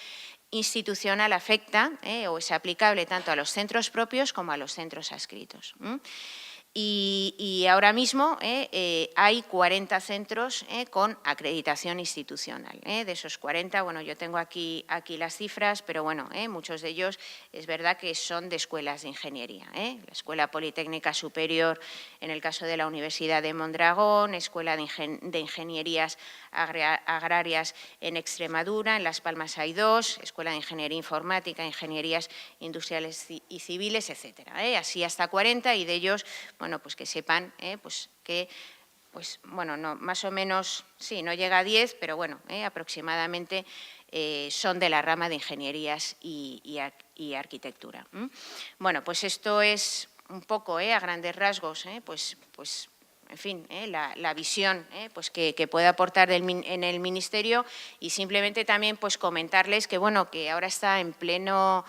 institucional afecta o es aplicable tanto a los centros propios como a los centros adscritos. Y ahora mismo hay 40 centros con acreditación institucional. De esos 40, bueno, yo tengo aquí las cifras, pero bueno, muchos de ellos es verdad que son de escuelas de ingeniería. La Escuela Politécnica Superior, en el caso de la Universidad de Mondragón, Escuela de Ingenierías Agrarias en Extremadura, en Las Palmas hay 2, Escuela de Ingeniería Informática, Ingenierías Industriales y Civiles, etcétera. Así hasta 40 y de ellos, bueno, pues que sepan pues que, pues bueno, no, más o menos, sí, no llega a 10, pero bueno, aproximadamente son de la rama de ingenierías y arquitectura. Bueno, pues esto es un poco, a grandes rasgos, pues en fin, la visión pues que puede aportar en el Ministerio y simplemente también pues comentarles que, bueno, que ahora está en plena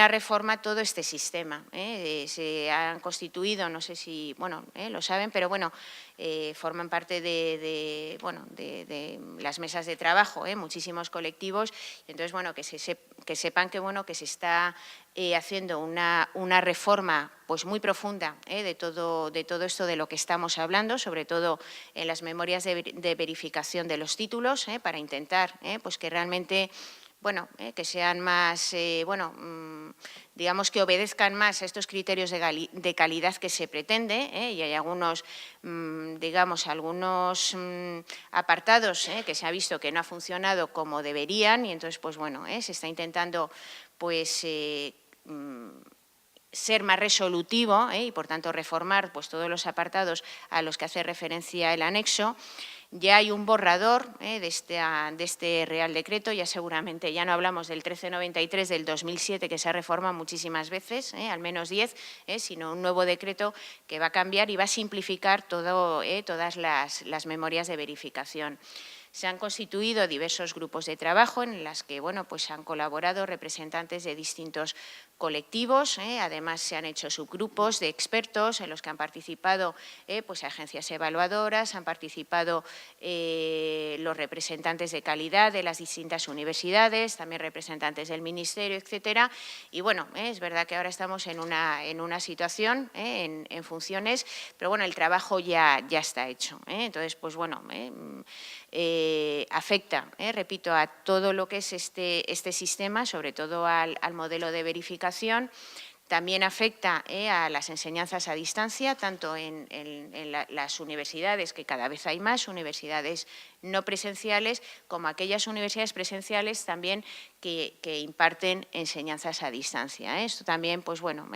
reforma todo este sistema. Se han constituido, no sé si, bueno, lo saben, pero bueno, forman parte de las mesas de trabajo, muchísimos colectivos. Entonces, bueno, que sepan que, bueno, que se está haciendo una reforma pues muy profunda de todo esto de lo que estamos hablando, sobre todo en las memorias de verificación de los títulos, para intentar pues que realmente, bueno, que sean más, digamos que obedezcan más a estos criterios de calidad que se pretende, y hay algunos, digamos, apartados que se ha visto que no ha funcionado como deberían y entonces, pues bueno, se está intentando, pues, ser más resolutivo y, por tanto, reformar pues, todos los apartados a los que hace referencia el anexo. Ya hay un borrador de este Real Decreto, ya seguramente ya no hablamos del 1393 del 2007, que se ha reformado muchísimas veces, al menos 10, sino un nuevo decreto que va a cambiar y va a simplificar todas las memorias de verificación. Se han constituido diversos grupos de trabajo en las que bueno, pues han colaborado representantes de distintos colectivos, además se han hecho subgrupos de expertos en los que han participado pues agencias evaluadoras, han participado los representantes de calidad de las distintas universidades, también representantes del Ministerio, etcétera. Y bueno, es verdad que ahora estamos en una situación en funciones, pero bueno, el trabajo ya está hecho. Entonces, pues bueno, afecta, repito, a todo lo que es este sistema, sobre todo al modelo de verificación. También afecta a las enseñanzas a distancia, tanto en las universidades, que cada vez hay más, universidades no presenciales, como aquellas universidades presenciales también que imparten enseñanzas a distancia. Esto también, pues bueno,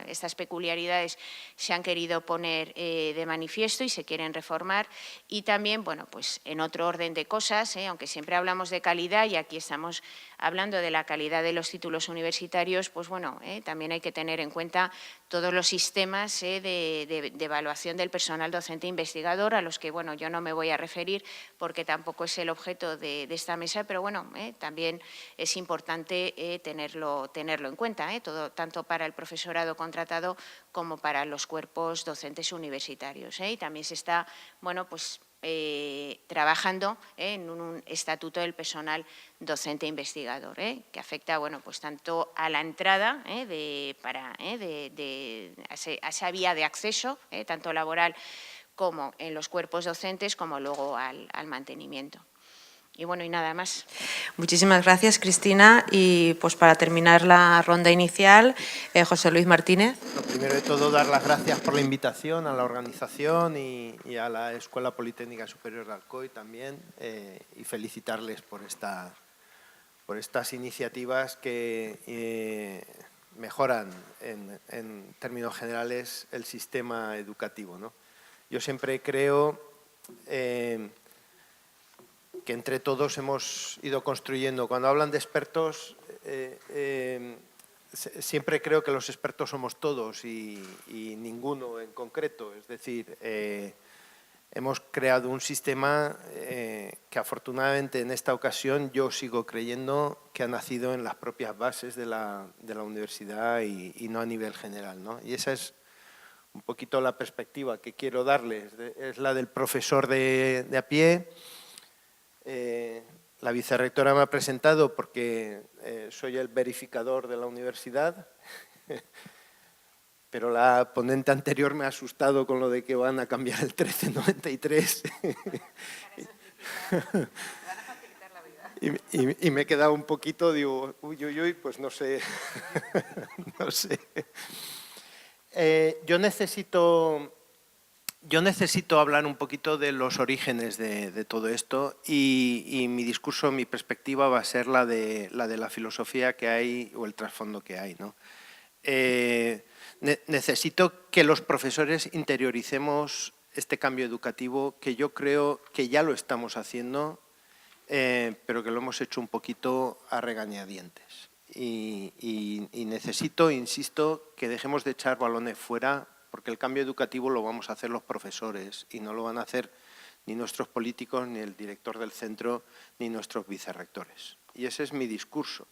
estas peculiaridades se han querido poner de manifiesto y se quieren reformar. Y también, bueno, pues en otro orden de cosas, aunque siempre hablamos de calidad y aquí estamos hablando de la calidad de los títulos universitarios, pues bueno, también hay que tener en cuenta todos los sistemas de evaluación del personal docente investigador, a los que, bueno, yo no me voy a referir porque tampoco es el objeto de esta mesa, pero bueno, también es importante tenerlo en cuenta, tanto para el profesorado contratado como para los cuerpos docentes universitarios. Y también se está, bueno, pues trabajando en un estatuto del personal docente investigador, que afecta, bueno, pues tanto a la entrada a esa vía de acceso, tanto laboral como en los cuerpos docentes, como luego al mantenimiento. Y bueno, y nada más. Muchísimas gracias, Cristina. Y pues para terminar la ronda inicial, José Luis Martínez. Lo primero de todo, dar las gracias por la invitación a la organización y a la Escuela Politécnica Superior de Alcoy también, y felicitarles por estas iniciativas que mejoran en términos generales el sistema educativo, ¿no? Yo siempre creo que entre todos hemos ido construyendo. Cuando hablan de expertos, siempre creo que los expertos somos todos y ninguno en concreto. Es decir, hemos creado un sistema que afortunadamente en esta ocasión yo sigo creyendo que ha nacido en las propias bases de la universidad y no a nivel general, ¿no? Y esa es un poquito la perspectiva que quiero darles. Es la del profesor de a pie. La vicerrectora me ha presentado porque soy el verificador de la universidad, pero la ponente anterior me ha asustado con lo de que van a cambiar el 1393. Y me he quedado un poquito, digo, uy, uy, uy, pues no sé, no sé. Yo necesito hablar un poquito de los orígenes de todo esto y mi discurso, mi perspectiva va a ser la de la filosofía que hay o el trasfondo que hay, ¿no? Necesito que los profesores interioricemos este cambio educativo que yo creo que ya lo estamos haciendo, pero que lo hemos hecho un poquito a regañadientes. Y necesito, insisto, que dejemos de echar balones fuera, porque el cambio educativo lo vamos a hacer los profesores y no lo van a hacer ni nuestros políticos, ni el director del centro, ni nuestros vicerrectores. Y ese es mi discurso.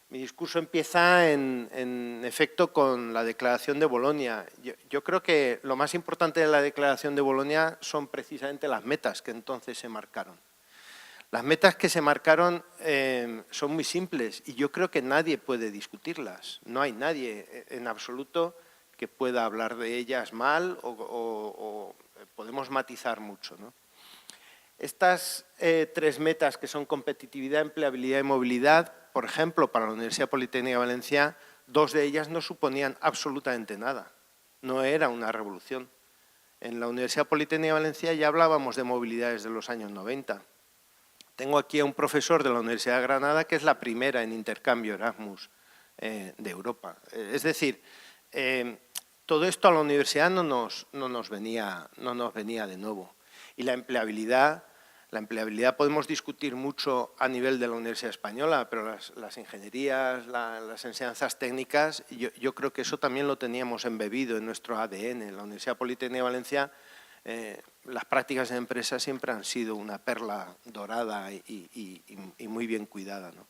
Mi discurso empieza, en efecto, con la Declaración de Bolonia. Yo creo que lo más importante de la Declaración de Bolonia son precisamente las metas que entonces se marcaron. Las metas que se marcaron son muy simples y yo creo que nadie puede discutirlas. No hay nadie en absoluto que pueda hablar de ellas mal o podemos matizar mucho, ¿no? Estas tres metas que son competitividad, empleabilidad y movilidad, por ejemplo, para la Universidad Politécnica de Valencia, dos de ellas no suponían absolutamente nada. No era una revolución. En la Universidad Politécnica de Valencia ya hablábamos de movilidad desde los años 90. Tengo aquí a un profesor de la Universidad de Granada que es la primera en intercambio Erasmus de Europa. Es decir, todo esto a la universidad no nos venía de nuevo. Y la empleabilidad podemos discutir mucho a nivel de la Universidad Española, pero las ingenierías, las enseñanzas técnicas, yo creo que eso también lo teníamos embebido en nuestro ADN. En la Universidad Politécnica de Valencia, las prácticas en empresas siempre han sido una perla dorada y muy bien cuidada, ¿no?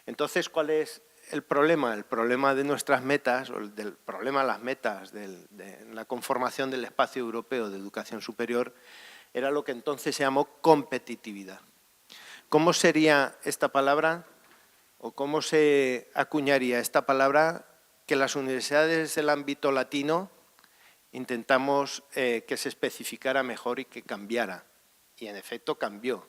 Entonces, ¿cuál es el problema? El problema de nuestras metas, o el problema de las metas de la conformación del espacio europeo de educación superior, era lo que entonces se llamó competitividad. ¿Cómo sería esta palabra o cómo se acuñaría esta palabra que las universidades del ámbito latino intentamos que se especificara mejor y que cambiara? Y en efecto cambió.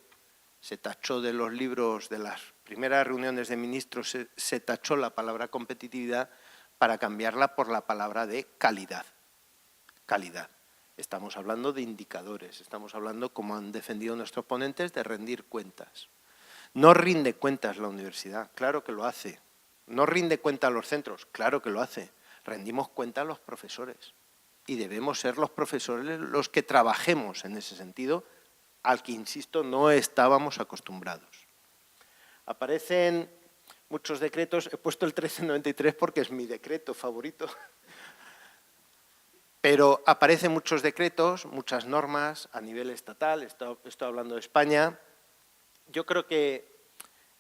Se tachó de los libros de las primeras reuniones de ministros, se tachó la palabra competitividad para cambiarla por la palabra de calidad. Calidad. Estamos hablando de indicadores, estamos hablando, como han defendido nuestros ponentes, de rendir cuentas. No rinde cuentas la universidad, claro que lo hace. No rinde cuenta a los centros, claro que lo hace. Rendimos cuenta a los profesores. Y debemos ser los profesores los que trabajemos en ese sentido, al que, insisto, no estábamos acostumbrados. Aparecen muchos decretos, he puesto el 1393 porque es mi decreto favorito, pero aparecen muchos decretos, muchas normas a nivel estatal, estoy hablando de España. Yo creo que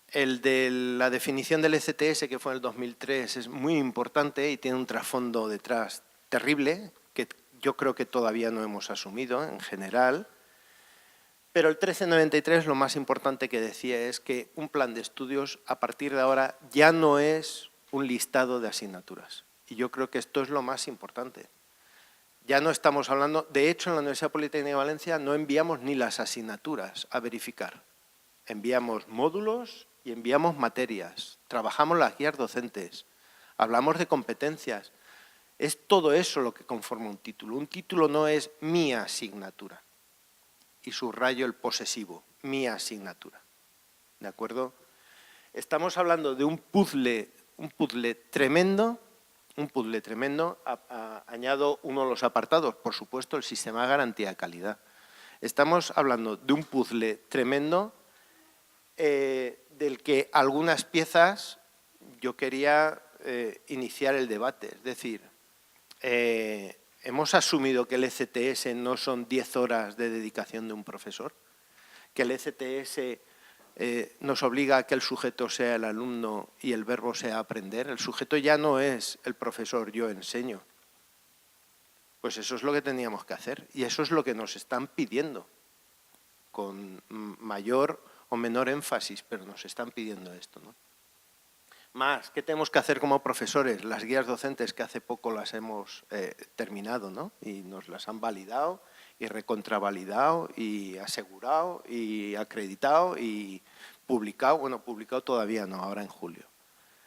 el de la definición del ECTS, que fue en el 2003, es muy importante y tiene un trasfondo detrás terrible, que yo creo que todavía no hemos asumido en general. Pero el 1393 lo más importante que decía es que un plan de estudios a partir de ahora ya no es un listado de asignaturas. Y yo creo que esto es lo más importante. Ya no estamos hablando, de hecho en la Universidad Politécnica de Valencia no enviamos ni las asignaturas a verificar. Enviamos módulos y enviamos materias, trabajamos las guías docentes, hablamos de competencias. Es todo eso lo que conforma un título. Un título no es mi asignatura. Y subrayo el posesivo, mi asignatura. ¿De acuerdo? Estamos hablando de un puzzle tremendo, añado uno de los apartados, por supuesto, el sistema de garantía de calidad. Estamos hablando de un puzzle tremendo del que algunas piezas yo quería iniciar el debate. Es decir, ¿hemos asumido que el ECTS no son 10 horas de dedicación de un profesor? ¿Que el ECTS nos obliga a que el sujeto sea el alumno y el verbo sea aprender? El sujeto ya no es el profesor, yo enseño. Pues eso es lo que teníamos que hacer y eso es lo que nos están pidiendo, con mayor o menor énfasis, pero nos están pidiendo esto, ¿no? Más, ¿qué tenemos que hacer como profesores? Las guías docentes que hace poco las hemos terminado, ¿no? Y nos las han validado y recontravalidado y asegurado y acreditado y publicado. Bueno, publicado todavía no, ahora en julio.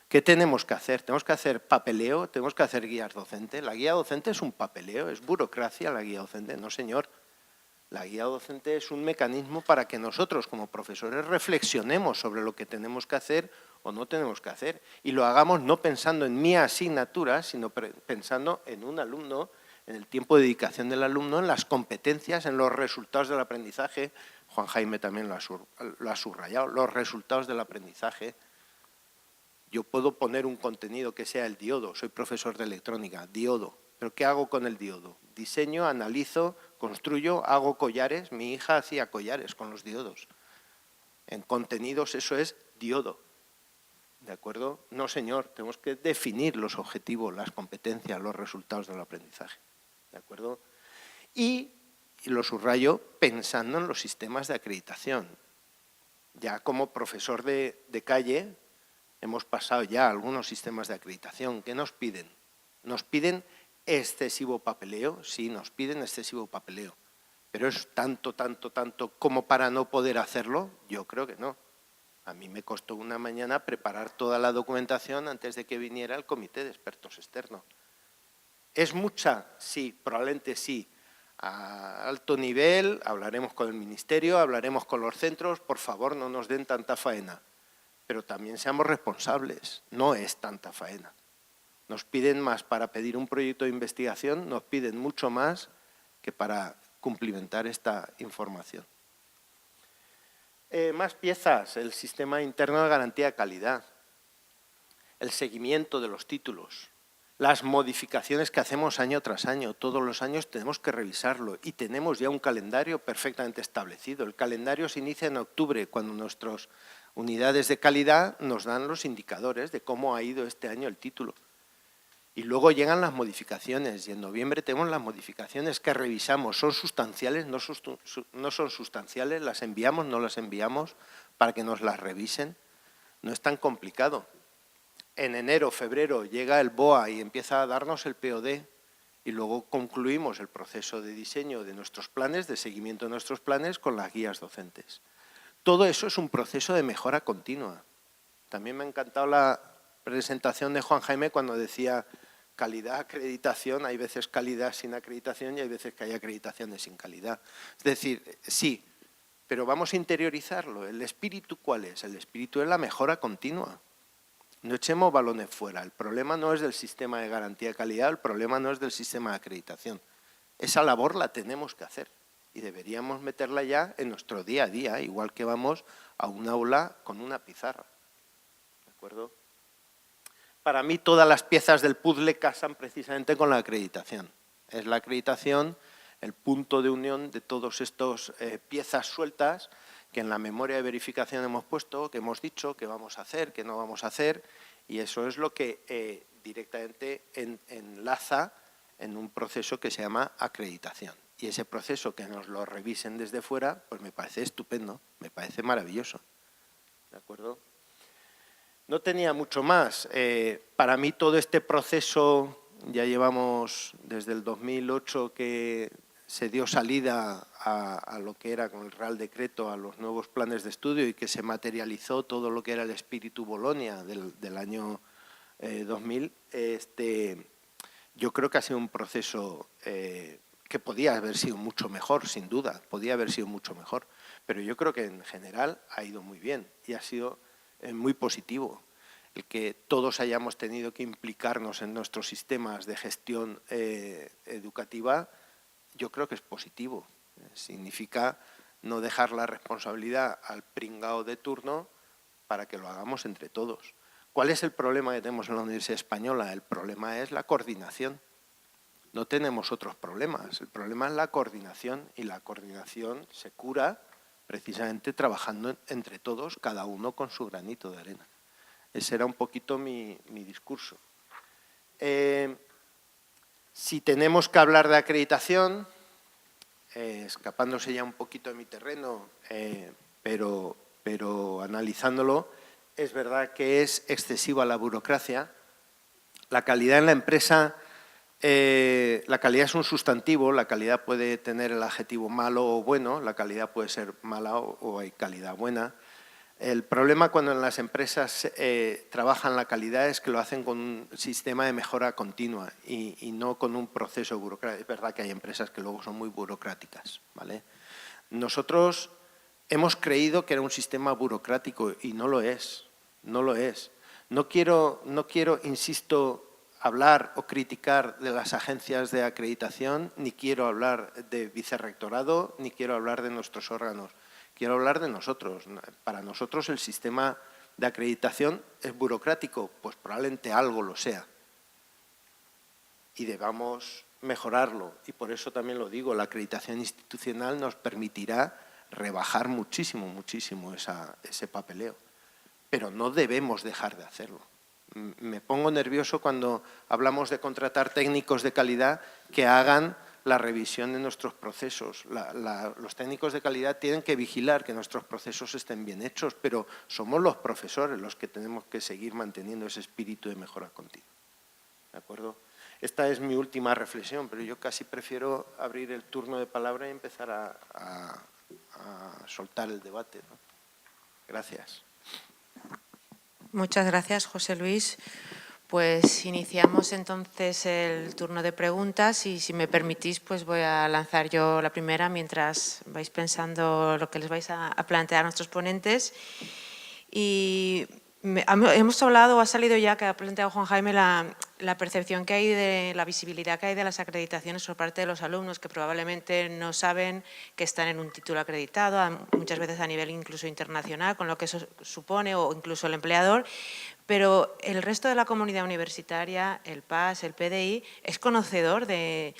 ¿Qué tenemos que hacer? ¿Tenemos que hacer papeleo? ¿Tenemos que hacer guías docentes? La guía docente es un papeleo, es burocracia la guía docente. No, señor. La guía docente es un mecanismo para que nosotros como profesores reflexionemos sobre lo que tenemos que hacer o no tenemos que hacer y lo hagamos no pensando en mi asignatura, sino pensando en un alumno, en el tiempo de dedicación del alumno, en las competencias, en los resultados del aprendizaje. Juan Jaime también lo ha subrayado, los resultados del aprendizaje. Yo puedo poner un contenido que sea el diodo, soy profesor de electrónica, diodo, pero ¿qué hago con el diodo? Diseño, analizo, construyo, hago collares. Mi hija hacía collares con los diodos. En contenidos eso es diodo. ¿De acuerdo? No, señor, tenemos que definir los objetivos, las competencias, los resultados del aprendizaje. ¿De acuerdo? Y lo subrayo pensando en los sistemas de acreditación. Ya como profesor de calle hemos pasado ya algunos sistemas de acreditación. ¿Qué nos piden? Nos piden excesivo papeleo, sí, nos piden excesivo papeleo. Pero es tanto como para no poder hacerlo, yo creo que no. A mí me costó una mañana preparar toda la documentación antes de que viniera el comité de expertos externo. ¿Es mucha? Sí, probablemente sí. A alto nivel, hablaremos con el ministerio, hablaremos con los centros, por favor no nos den tanta faena. Pero también seamos responsables, no es tanta faena. Nos piden más para pedir un proyecto de investigación, nos piden mucho más que para cumplimentar esta información. Más piezas, el sistema interno de garantía de calidad, el seguimiento de los títulos, las modificaciones que hacemos año tras año. Todos los años tenemos que revisarlo y tenemos ya un calendario perfectamente establecido. El calendario se inicia en octubre, cuando nuestras unidades de calidad nos dan los indicadores de cómo ha ido este año el título. Y luego llegan las modificaciones y en noviembre tenemos las modificaciones que revisamos. ¿Son sustanciales? ¿No son sustanciales? ¿Las enviamos? ¿No las enviamos? Para que nos las revisen. No es tan complicado. En enero, febrero llega el BOA y empieza a darnos el POD y luego concluimos el proceso de diseño de nuestros planes, de seguimiento de nuestros planes con las guías docentes. Todo eso es un proceso de mejora continua. También me ha encantado la presentación de Juan Jaime cuando decía calidad, acreditación. Hay veces calidad sin acreditación y hay veces que hay acreditaciones sin calidad. Es decir, sí, pero vamos a interiorizarlo. ¿El espíritu cuál es? El espíritu es la mejora continua. No echemos balones fuera. El problema no es del sistema de garantía de calidad, el problema no es del sistema de acreditación. Esa labor la tenemos que hacer y deberíamos meterla ya en nuestro día a día, igual que vamos a un aula con una pizarra. ¿De acuerdo? Para mí todas las piezas del puzzle casan precisamente con la acreditación. Es la acreditación el punto de unión de todas estas piezas sueltas que en la memoria de verificación hemos puesto, que hemos dicho, que vamos a hacer, que no vamos a hacer, y eso es lo que directamente enlaza en un proceso que se llama acreditación. Y ese proceso que nos lo revisen desde fuera, pues me parece estupendo, me parece maravilloso. ¿De acuerdo? No tenía mucho más. Para mí todo este proceso, ya llevamos desde el 2008 que se dio salida a lo que era con el Real Decreto, a los nuevos planes de estudio y que se materializó todo lo que era el espíritu Bolonia del año 2000, yo creo que ha sido un proceso que podía haber sido mucho mejor, sin duda, podía haber sido mucho mejor, pero yo creo que en general ha ido muy bien y ha sido muy positivo. El que todos hayamos tenido que implicarnos en nuestros sistemas de gestión educativa, yo creo que es positivo. Significa no dejar la responsabilidad al pringao de turno para que lo hagamos entre todos. ¿Cuál es el problema que tenemos en la Universidad Española? El problema es la coordinación. No tenemos otros problemas. El problema es la coordinación y la coordinación se cura precisamente trabajando entre todos, cada uno con su granito de arena. Ese era un poquito mi discurso. Si tenemos que hablar de acreditación, escapándose ya un poquito de mi terreno, pero analizándolo, es verdad que es excesiva la burocracia. La calidad en la empresa, la calidad es un sustantivo, la calidad puede tener el adjetivo malo o bueno, la calidad puede ser mala o hay calidad buena. El problema cuando en las empresas trabajan la calidad es que lo hacen con un sistema de mejora continua y no con un proceso burocrático. Es verdad que hay empresas que luego son muy burocráticas, ¿vale? Nosotros hemos creído que era un sistema burocrático y no lo es, no lo es. No quiero, insisto, hablar o criticar de las agencias de acreditación, ni quiero hablar de vicerrectorado, ni quiero hablar de nuestros órganos. Quiero hablar de nosotros. Para nosotros el sistema de acreditación es burocrático, pues probablemente algo lo sea. Y debamos mejorarlo. Y por eso también lo digo, la acreditación institucional nos permitirá rebajar muchísimo, muchísimo ese papeleo. Pero no debemos dejar de hacerlo. Me pongo nervioso cuando hablamos de contratar técnicos de calidad que hagan la revisión de nuestros procesos. Los técnicos de calidad tienen que vigilar que nuestros procesos estén bien hechos, pero somos los profesores los que tenemos que seguir manteniendo ese espíritu de mejora continua. ¿De acuerdo? Esta es mi última reflexión, pero yo casi prefiero abrir el turno de palabra y empezar a soltar el debate, ¿no? Gracias. Muchas gracias, José Luis. Pues iniciamos entonces el turno de preguntas y si me permitís pues voy a lanzar yo la primera mientras vais pensando lo que les vais a plantear a nuestros ponentes. Y Hemos hablado, o ha salido ya, que ha planteado Juan Jaime, la percepción que hay de la visibilidad que hay de las acreditaciones por parte de los alumnos, que probablemente no saben que están en un título acreditado, muchas veces a nivel incluso internacional, con lo que eso supone, o incluso el empleador. Pero el resto de la comunidad universitaria, el PAS, el PDI, es conocedor del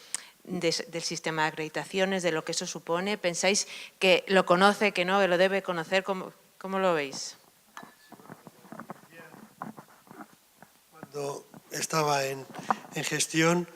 sistema de acreditaciones, de lo que eso supone. ¿Pensáis que lo conoce, que no, que lo debe conocer? ¿Cómo lo veis? Cuando estaba en gestión,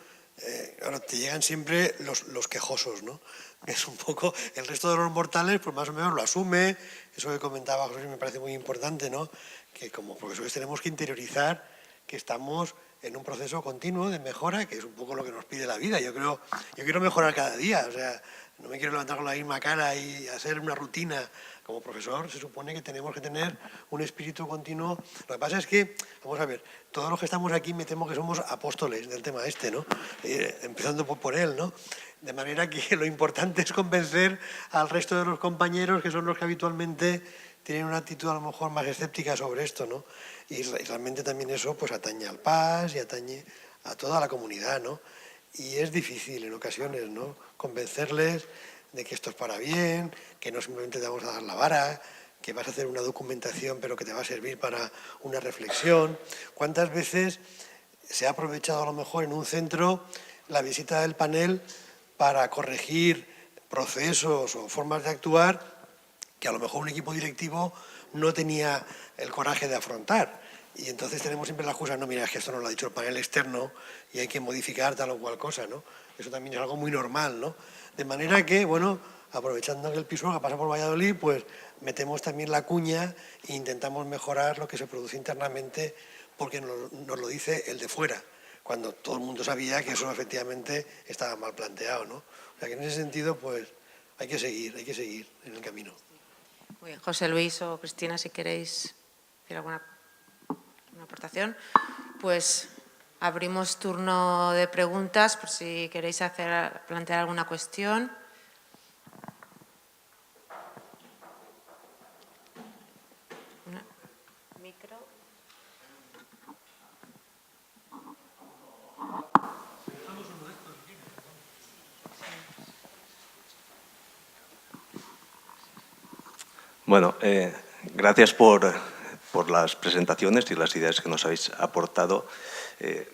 claro, te llegan siempre los quejosos, ¿no? Es un poco, el resto de los mortales, pues más o menos lo asume. Eso que comentaba José me parece muy importante, ¿no? Que como profesores tenemos que interiorizar que estamos en un proceso continuo de mejora, que es un poco lo que nos pide la vida. Yo quiero mejorar cada día, o sea, no me quiero levantar con la misma cara y hacer una rutina. Como profesor se supone que tenemos que tener un espíritu continuo. Lo que pasa es que, vamos a ver, todos los que estamos aquí me temo que somos apóstoles del tema este, ¿no? Empezando por él, ¿no? De manera que lo importante es convencer al resto de los compañeros, que son los que habitualmente tienen una actitud a lo mejor más escéptica sobre esto, ¿no? Y realmente también eso pues atañe al PAS y atañe a toda la comunidad, ¿no? Y es difícil en ocasiones, ¿no? Convencerles de que esto es para bien, que no simplemente te vamos a dar la vara, que vas a hacer una documentación pero que te va a servir para una reflexión. ¿Cuántas veces se ha aprovechado a lo mejor en un centro la visita del panel para corregir procesos o formas de actuar que a lo mejor un equipo directivo no tenía el coraje de afrontar? Y entonces tenemos siempre la excusa, no, mira, es que esto nos lo ha dicho el panel externo y hay que modificar tal o cual cosa, ¿no? Eso también es algo muy normal, ¿no? De manera que, bueno, aprovechando que el Pisuerga pasa por Valladolid, pues metemos también la cuña e intentamos mejorar lo que se produce internamente, porque nos lo dice el de fuera, cuando todo el mundo sabía que eso efectivamente estaba mal planteado, ¿no? O sea que en ese sentido, pues hay que seguir en el camino. Muy bien. José Luis o Cristina, si queréis decir alguna aportación, pues abrimos turno de preguntas por si queréis plantear alguna cuestión. Micro. Bueno, gracias por las presentaciones y las ideas que nos habéis aportado.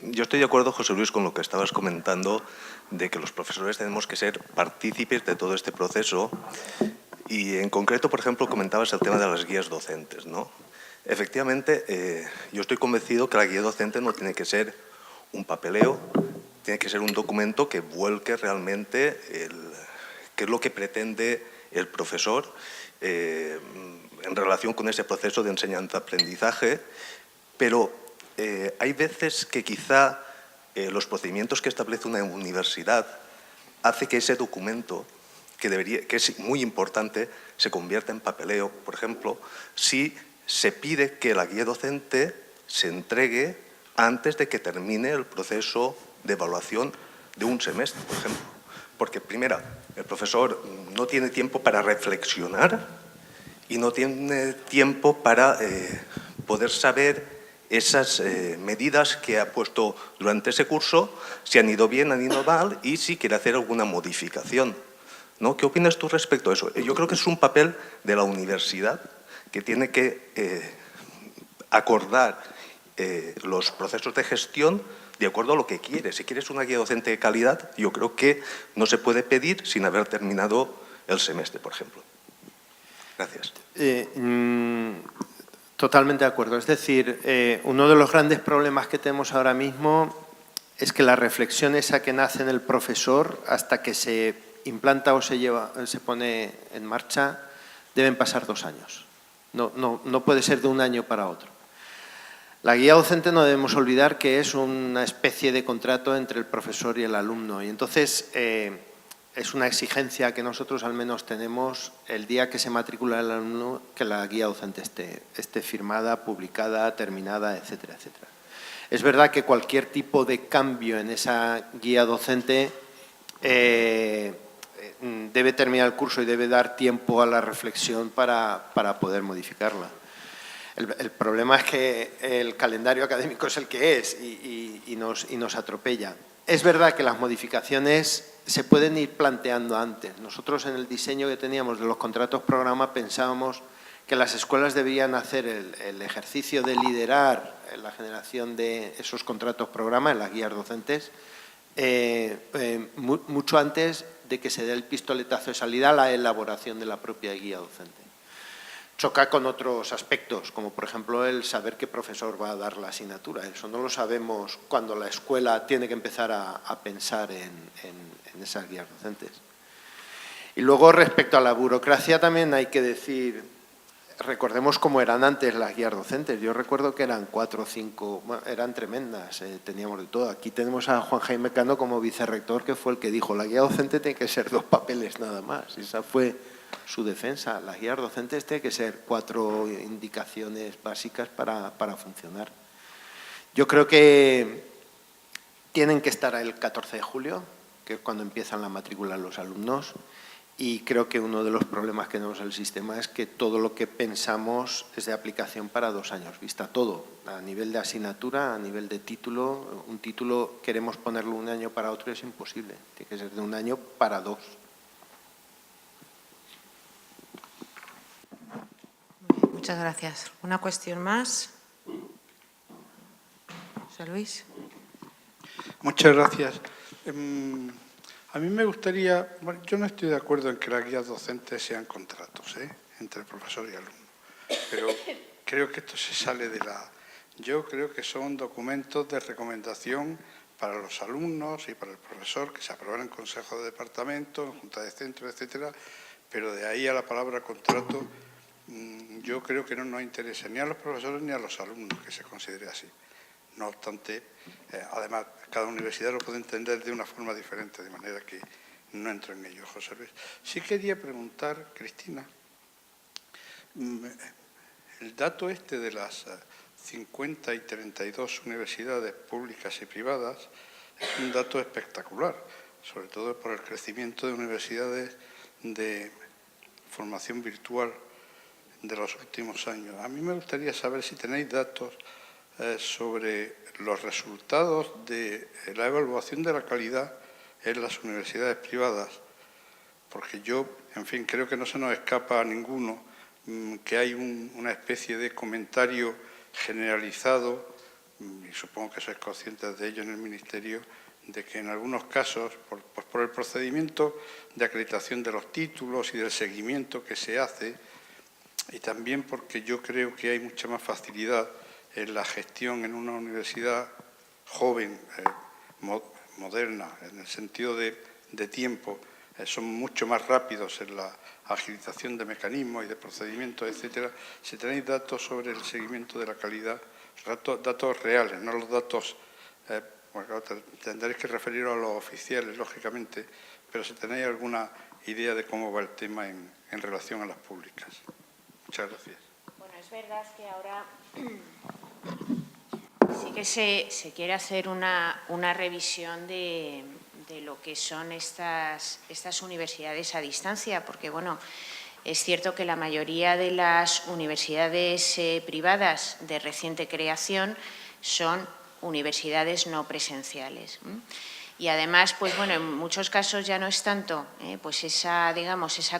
Yo estoy de acuerdo, José Luis, con lo que estabas comentando, de que los profesores tenemos que ser partícipes de todo este proceso. Y en concreto, por ejemplo, comentabas el tema de las guías docentes, ¿no? Efectivamente, yo estoy convencido que la guía docente no tiene que ser un papeleo, tiene que ser un documento que vuelque realmente qué es lo que pretende el profesor en relación con ese proceso de enseñanza-aprendizaje, pero hay veces que quizá los procedimientos que establece una universidad hace que ese documento, que es muy importante, se convierta en papeleo. Por ejemplo, si se pide que la guía docente se entregue antes de que termine el proceso de evaluación de un semestre, por ejemplo. Porque, primero, el profesor no tiene tiempo para reflexionar y no tiene tiempo para poder saber esas medidas que ha puesto durante ese curso, si han ido bien, han ido mal y si quiere hacer alguna modificación, ¿no? ¿Qué opinas tú respecto a eso? Yo creo que es un papel de la universidad que tiene que acordar los procesos de gestión de acuerdo a lo que quieres. Si quieres una guía docente de calidad, yo creo que no se puede pedir sin haber terminado el semestre, por ejemplo. Gracias. Totalmente de acuerdo. Es decir, uno de los grandes problemas que tenemos ahora mismo es que la reflexión esa que nace en el profesor hasta que se implanta o se pone en marcha deben pasar 2 años. No puede ser de un año para otro. La guía docente no debemos olvidar que es una especie de contrato entre el profesor y el alumno y entonces es una exigencia que nosotros al menos tenemos el día que se matricula el alumno, que la guía docente esté firmada, publicada, terminada, etcétera, etcétera. Es verdad que cualquier tipo de cambio en esa guía docente debe terminar el curso y debe dar tiempo a la reflexión para poder modificarla. El problema es que el calendario académico es el que es y nos atropella. Es verdad que las modificaciones se pueden ir planteando antes. Nosotros en el diseño que teníamos de los contratos programa pensábamos que las escuelas deberían hacer el ejercicio de liderar la generación de esos contratos programa en las guías docentes mucho antes de que se dé el pistoletazo de salida a la elaboración de la propia guía docente. Choca con otros aspectos, como por ejemplo el saber qué profesor va a dar la asignatura. Eso no lo sabemos cuando la escuela tiene que empezar a pensar en esas guías docentes. Y luego, respecto a la burocracia, también hay que decir, recordemos cómo eran antes las guías docentes. Yo recuerdo que eran 4 o 5, bueno, eran tremendas, teníamos de todo. Aquí tenemos a Juan Jaime Cano como vicerrector, que fue el que dijo, la guía docente tiene que ser 2 papeles nada más. Esa fue su defensa. Las guías docentes tienen que ser 4 indicaciones básicas para funcionar. Yo creo que tienen que estar el 14 de julio, que es cuando empiezan la matrícula los alumnos, y creo que uno de los problemas que tenemos en el sistema es que todo lo que pensamos es de aplicación para 2 años vista, todo, a nivel de asignatura, a nivel de título. Un título queremos ponerlo un año para otro y es imposible, tiene que ser de 1 año para 2. Muchas gracias. ¿Una cuestión más? José Luis. Muchas gracias. A mí me gustaría, bueno, yo no estoy de acuerdo en que las guías docentes sean contratos, entre profesor y alumno, pero creo que esto se sale de la... Yo creo que son documentos de recomendación para los alumnos y para el profesor que se aprueban en consejo de departamento, en junta de centro, etcétera, pero de ahí a la palabra contrato yo creo que no nos interesa ni a los profesores ni a los alumnos que se considere así. No obstante, además, cada universidad lo puede entender de una forma diferente, de manera que no entro en ello, José Luis. Sí quería preguntar, Cristina, el dato este de las 50 y 32 universidades públicas y privadas es un dato espectacular, sobre todo por el crecimiento de universidades de formación virtual de los últimos años. A mí me gustaría saber si tenéis datos sobre los resultados de la evaluación de la calidad en las universidades privadas, porque yo, en fin, creo que no se nos escapa a ninguno que hay una especie de comentario generalizado, y supongo que sois conscientes de ello en el Ministerio, de que en algunos casos, por el procedimiento de acreditación de los títulos y del seguimiento que se hace, y también porque yo creo que hay mucha más facilidad en la gestión en una universidad joven, moderna, en el sentido de tiempo, son mucho más rápidos en la agilización de mecanismos y de procedimientos, etcétera. Si tenéis datos sobre el seguimiento de la calidad, datos reales, no los datos, bueno, tendréis que referiros a los oficiales, lógicamente, pero si tenéis alguna idea de cómo va el tema en relación a las públicas. Muchas gracias. Bueno, es verdad que ahora sí que se quiere hacer una revisión de lo que son estas universidades a distancia, porque, bueno, es cierto que la mayoría de las universidades privadas de reciente creación son universidades no presenciales. Y además, pues bueno, en muchos casos ya no es tanto pues esa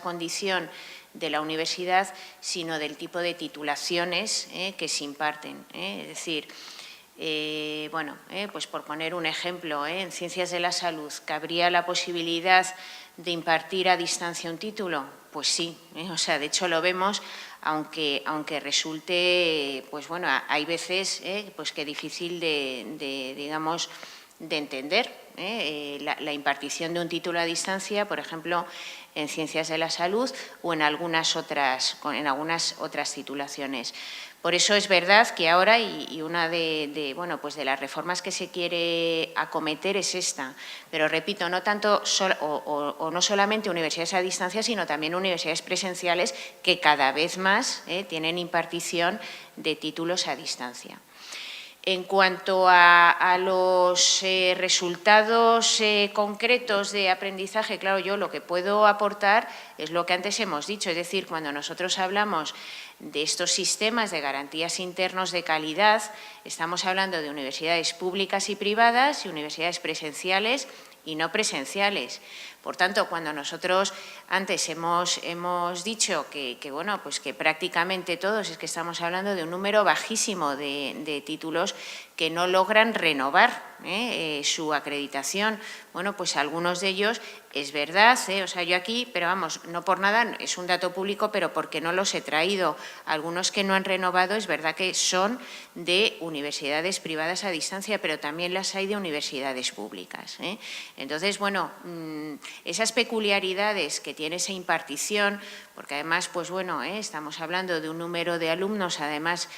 condición de la universidad, sino del tipo de titulaciones que se imparten. Es decir, pues por poner un ejemplo, en Ciencias de la Salud, ¿cabría la posibilidad de impartir a distancia un título? Pues sí, o sea, de hecho lo vemos, aunque resulte, pues bueno, hay veces pues que difícil de entender la impartición de un título a distancia, por ejemplo, en Ciencias de la Salud o en algunas otras titulaciones. Por eso es verdad que ahora, y una de las reformas que se quiere acometer es esta, pero repito, no tanto no solamente universidades a distancia, sino también universidades presenciales que cada vez más tienen impartición de títulos a distancia. En cuanto a los resultados concretos de aprendizaje, claro, yo lo que puedo aportar es lo que antes hemos dicho, es decir, cuando nosotros hablamos de estos sistemas de garantías internos de calidad, estamos hablando de universidades públicas y privadas y universidades presenciales y no presenciales. Por tanto, cuando nosotros antes hemos dicho bueno, pues que prácticamente todos, es que estamos hablando de un número bajísimo de títulos que no logran renovar su acreditación. Bueno, pues algunos de ellos es verdad, o sea, yo aquí, pero vamos, no por nada, es un dato público, pero porque no los he traído. Algunos que no han renovado es verdad que son de universidades privadas a distancia, pero también las hay de universidades públicas. Entonces, bueno, esas peculiaridades que tiene esa impartición, porque además, pues bueno, estamos hablando de un número de alumnos, además,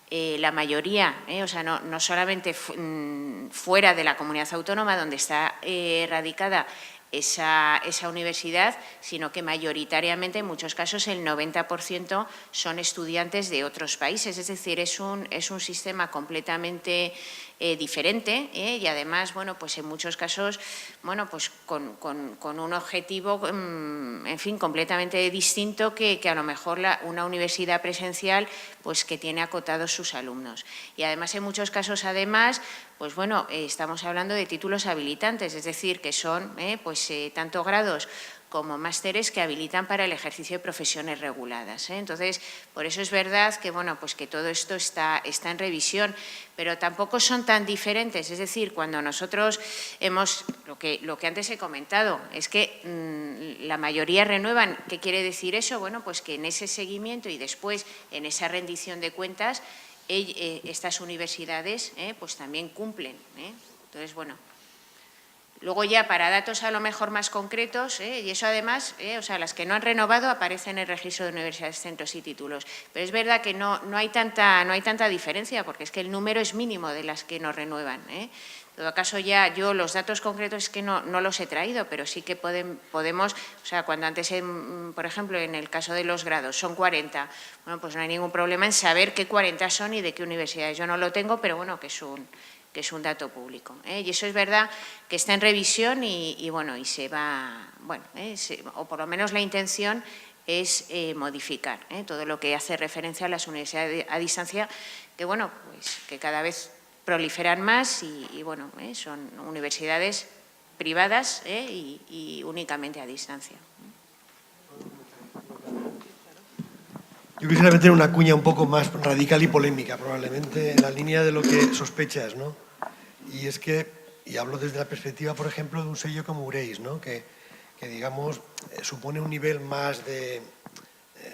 la mayoría, o sea, no solamente fuera de la comunidad autónoma donde está radicada esa universidad, sino que mayoritariamente, en muchos casos, el 90% son estudiantes de otros países. Es decir, es un sistema completamente diferente y además, bueno, pues en muchos casos, bueno, pues con un objetivo, en fin, completamente distinto que a lo mejor una universidad presencial, pues que tiene acotados sus alumnos. Y además, en muchos casos, además, pues bueno, estamos hablando de títulos habilitantes, es decir, que son tanto grados como másteres que habilitan para el ejercicio de profesiones reguladas. Entonces, por eso es verdad que, bueno, pues que todo esto está en revisión, pero tampoco son tan diferentes. Es decir, cuando nosotros lo que antes he comentado, es que la mayoría renuevan. ¿Qué quiere decir eso? Bueno, pues que en ese seguimiento y después en esa rendición de cuentas, estas universidades pues también cumplen. Entonces, bueno. Luego ya para datos a lo mejor más concretos, y eso además, o sea, las que no han renovado aparecen en el registro de universidades, centros y títulos. Pero es verdad que no hay tanta diferencia, porque es que el número es mínimo de las que no renuevan. En todo caso, ya yo los datos concretos es que no los he traído, pero sí que podemos, o sea, cuando antes, por ejemplo, en el caso de los grados son 40, bueno, pues no hay ningún problema en saber qué 40 son y de qué universidades. Yo no lo tengo, pero bueno, que es un dato público. Y eso es verdad que está en revisión y bueno, y se va, bueno, o por lo menos la intención es modificar todo lo que hace referencia a las universidades a distancia, que bueno, pues que cada vez proliferan más y bueno, son universidades privadas y únicamente a distancia. Yo quisiera meter una cuña un poco más radical y polémica, probablemente, en la línea de lo que sospechas, ¿no? Y es que, y hablo desde la perspectiva, por ejemplo, de un sello como Eurace, ¿no? que digamos, supone un nivel más de,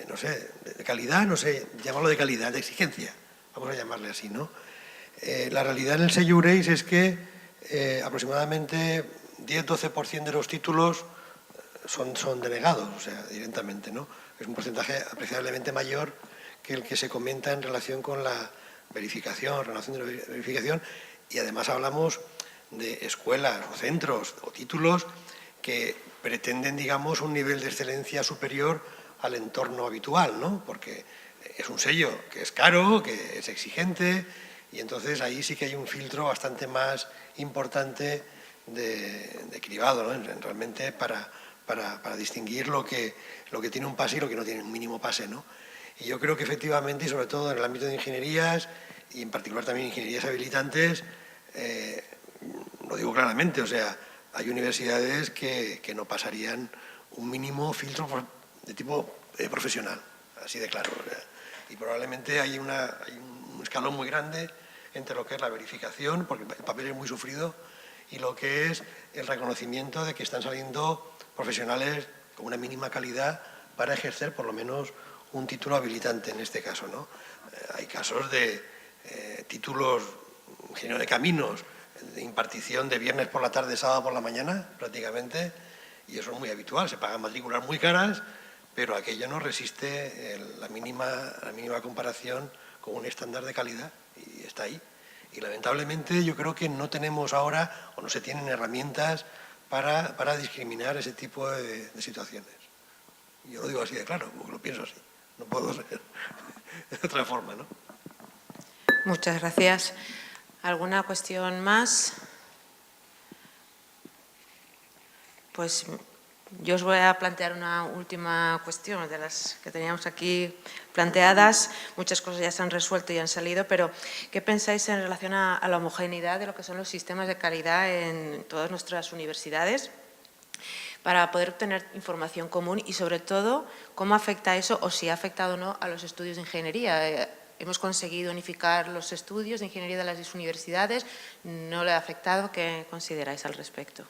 no sé, de calidad, no sé, llamarlo de calidad, de exigencia, vamos a llamarle así, ¿no? La realidad en el sello Eurace es que aproximadamente 10-12% de los títulos son denegados, o sea, directamente, ¿no? Es un porcentaje apreciablemente mayor que el que se comenta en relación con la verificación, relación de la verificación, y además hablamos de escuelas o centros o títulos que pretenden, digamos, un nivel de excelencia superior al entorno habitual, ¿no? Porque es un sello que es caro, que es exigente, y entonces ahí sí que hay un filtro bastante más importante de cribado, ¿no? Realmente para distinguir lo que tiene un pase y lo que no tiene un mínimo pase, ¿no? Y yo creo que efectivamente, y sobre todo en el ámbito de ingenierías, y en particular también ingenierías habilitantes, lo digo claramente, o sea, hay universidades que no pasarían un mínimo filtro de tipo profesional, así de claro. Y probablemente hay un escalón muy grande entre lo que es la verificación, porque el papel es muy sufrido, y lo que es el reconocimiento de que están saliendo profesionales con una mínima calidad para ejercer por lo menos un título habilitante en este caso, ¿no? Hay casos de títulos ingeniero de caminos, de impartición de viernes por la tarde, sábado por la mañana, prácticamente, y eso es muy habitual, se pagan matrículas muy caras, pero aquello no resiste la mínima comparación con un estándar de calidad, y está ahí. Y lamentablemente yo creo que no tenemos ahora, o no se tienen herramientas para discriminar ese tipo de situaciones. Yo lo digo así de claro, porque lo pienso así, no puedo ser de otra forma, ¿no? Muchas gracias. ¿Alguna cuestión más? Pues yo os voy a plantear una última cuestión de las que teníamos aquí planteadas. Muchas cosas ya se han resuelto y han salido, pero ¿qué pensáis en relación a la homogeneidad de lo que son los sistemas de calidad en todas nuestras universidades para poder obtener información común y, sobre todo, cómo afecta eso o si ha afectado o no a los estudios de ingeniería? Hemos conseguido unificar los estudios de ingeniería de las universidades. ¿No le ha afectado? ¿Qué consideráis al respecto?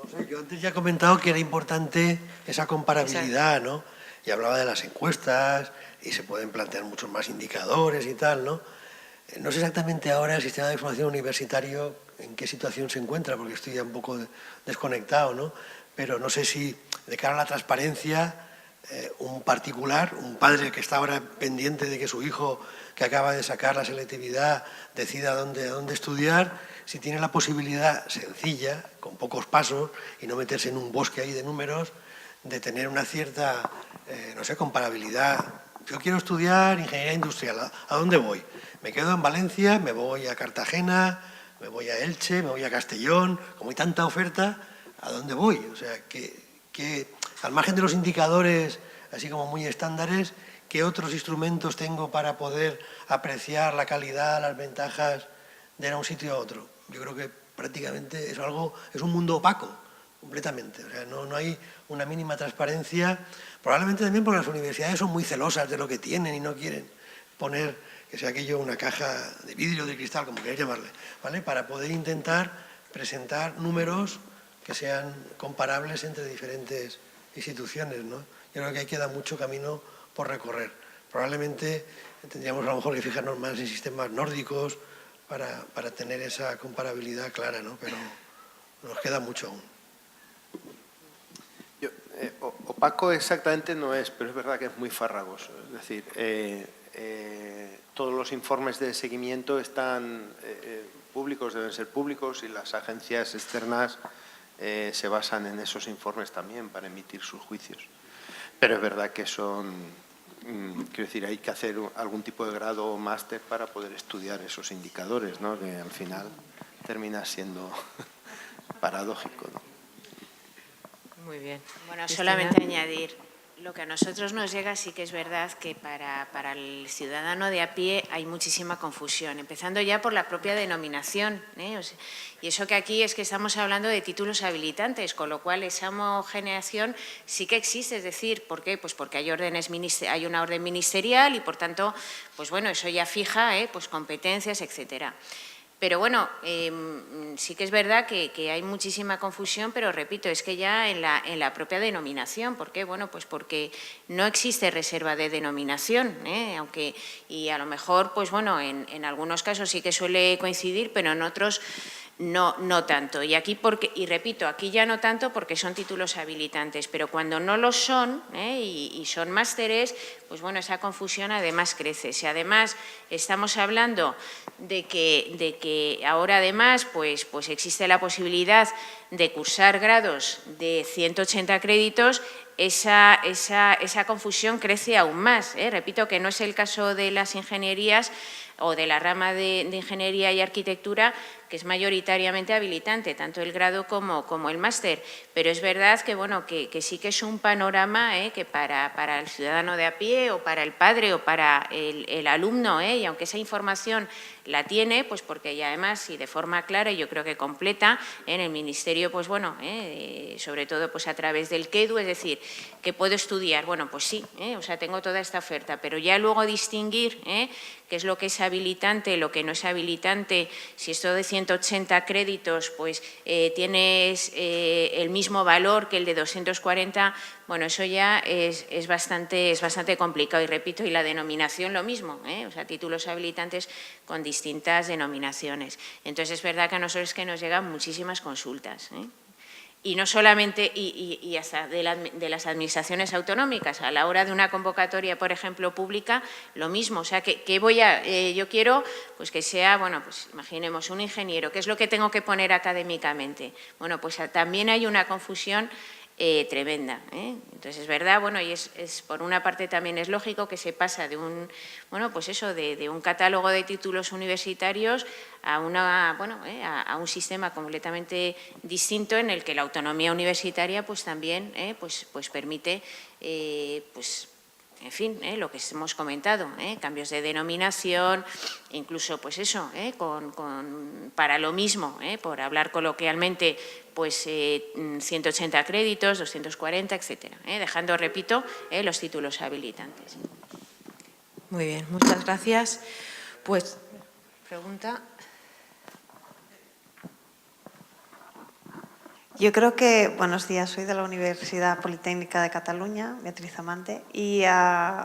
No sé, yo antes ya he comentado que era importante esa comparabilidad, ¿no? Y hablaba de las encuestas y se pueden plantear muchos más indicadores y tal, ¿no? No sé exactamente ahora el sistema de información universitario en qué situación se encuentra, porque estoy ya un poco desconectado, ¿no? Pero no sé si de cara a la transparencia, un particular, un padre que está ahora pendiente de que su hijo, que acaba de sacar la selectividad, decida dónde estudiar, si tiene la posibilidad sencilla, con pocos pasos, y no meterse en un bosque ahí de números, de tener una cierta, no sé, comparabilidad. Yo quiero estudiar ingeniería industrial. ¿A dónde voy? Me quedo en Valencia, me voy a Cartagena, me voy a Elche, me voy a Castellón. Como hay tanta oferta, ¿a dónde voy? O sea, que al margen de los indicadores, así como muy estándares, ¿qué otros instrumentos tengo para poder apreciar la calidad, las ventajas de ir a un sitio a otro? Yo creo que prácticamente es un mundo opaco, completamente. O sea, no hay una mínima transparencia, probablemente también porque las universidades son muy celosas de lo que tienen y no quieren poner que sea aquello una caja de vidrio, de cristal, como queráis llamarle, ¿vale? Para poder intentar presentar números que sean comparables entre diferentes instituciones, ¿no? Yo creo que ahí queda mucho camino por recorrer. Probablemente tendríamos a lo mejor que fijarnos más en sistemas nórdicos para tener esa comparabilidad clara, ¿no? Pero nos queda mucho aún. Opaco exactamente no es, pero es verdad que es muy farragoso. Es decir, todos los informes de seguimiento están públicos, deben ser públicos, y las agencias externas se basan en esos informes también para emitir sus juicios. Pero es verdad que son, quiero decir, hay que hacer algún tipo de grado o máster para poder estudiar esos indicadores, ¿no? Que al final termina siendo paradójico, ¿no? Muy bien. Bueno, Cristina. solamente añadir, lo que a nosotros nos llega sí que es verdad que para el ciudadano de a pie hay muchísima confusión, empezando ya por la propia denominación, ¿eh? O sea, y eso que aquí es que estamos hablando de títulos habilitantes, con lo cual esa homogeneación sí que existe. Es decir, ¿por qué? Pues porque hay una orden ministerial y, por tanto, pues bueno, eso ya fija pues competencias, etcétera. Pero bueno, sí que es verdad que hay muchísima confusión, pero repito, es que ya en la propia denominación. ¿Por qué? Bueno, pues porque no existe reserva de denominación, aunque, y a lo mejor, pues bueno, en algunos casos sí que suele coincidir, pero en otros no tanto. Y aquí, y repito, aquí ya no tanto porque son títulos habilitantes, pero cuando no lo son y son másteres, pues bueno, esa confusión además crece. Si además estamos hablando de que ahora además pues existe la posibilidad de cursar grados de 180 créditos, esa confusión crece aún más. Repito que no es el caso de las ingenierías o de la rama de ingeniería y arquitectura, que es mayoritariamente habilitante, tanto el grado como el máster. Pero es verdad que, bueno, que sí que es un panorama que para el ciudadano de a pie o para el padre o para el alumno, y aunque esa información la tiene, pues porque ya además y de forma clara y yo creo que completa, en el Ministerio, pues bueno, sobre todo pues a través del KEDU, es decir, que puedo estudiar, bueno, pues sí, o sea, tengo toda esta oferta, pero ya luego distinguir qué es lo que es habilitante, lo que no es habilitante, si esto de 180 créditos pues tienes el mismo valor que el de 240, bueno, eso ya es bastante complicado. Y repito, y la denominación lo mismo, o sea, títulos habilitantes con distintas denominaciones. Entonces, es verdad que a nosotros es que nos llegan muchísimas consultas, y no solamente, y hasta de las administraciones autonómicas, a la hora de una convocatoria, por ejemplo, pública, lo mismo. O sea, yo quiero pues que sea, bueno, pues imaginemos un ingeniero, ¿qué es lo que tengo que poner académicamente? Bueno, pues también hay una confusión tremenda. Entonces, es verdad, bueno, y por una parte también es lógico que se pasa de un, bueno, pues eso, de un catálogo de títulos universitarios a a un sistema completamente distinto en el que la autonomía universitaria pues también pues permite pues en fin, lo que hemos comentado, cambios de denominación, incluso pues eso, para lo mismo, por hablar coloquialmente, pues 180 créditos, 240, etcétera, dejando, repito, los títulos habilitantes. Muy bien, muchas gracias. Pues, pregunta. Yo creo que, buenos días, soy de la Universidad Politécnica de Cataluña, Beatriz Amante, y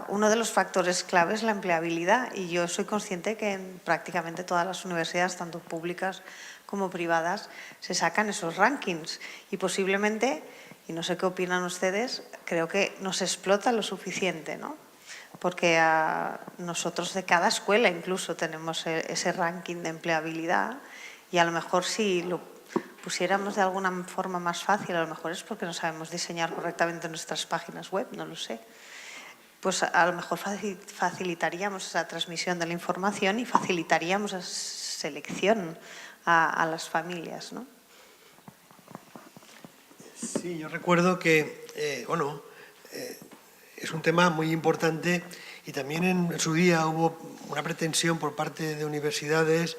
uno de los factores clave es la empleabilidad, y yo soy consciente que en prácticamente todas las universidades, tanto públicas como privadas, se sacan esos rankings y posiblemente, y no sé qué opinan ustedes, creo que no se explota lo suficiente, ¿no? Porque nosotros de cada escuela incluso tenemos ese ranking de empleabilidad y a lo mejor si lo pusiéramos de alguna forma más fácil, a lo mejor es porque no sabemos diseñar correctamente nuestras páginas web, no lo sé. Pues a lo mejor facilitaríamos esa transmisión de la información y facilitaríamos esa selección a las familias, ¿no? Sí, yo recuerdo que, es un tema muy importante y también en su día hubo una pretensión por parte de universidades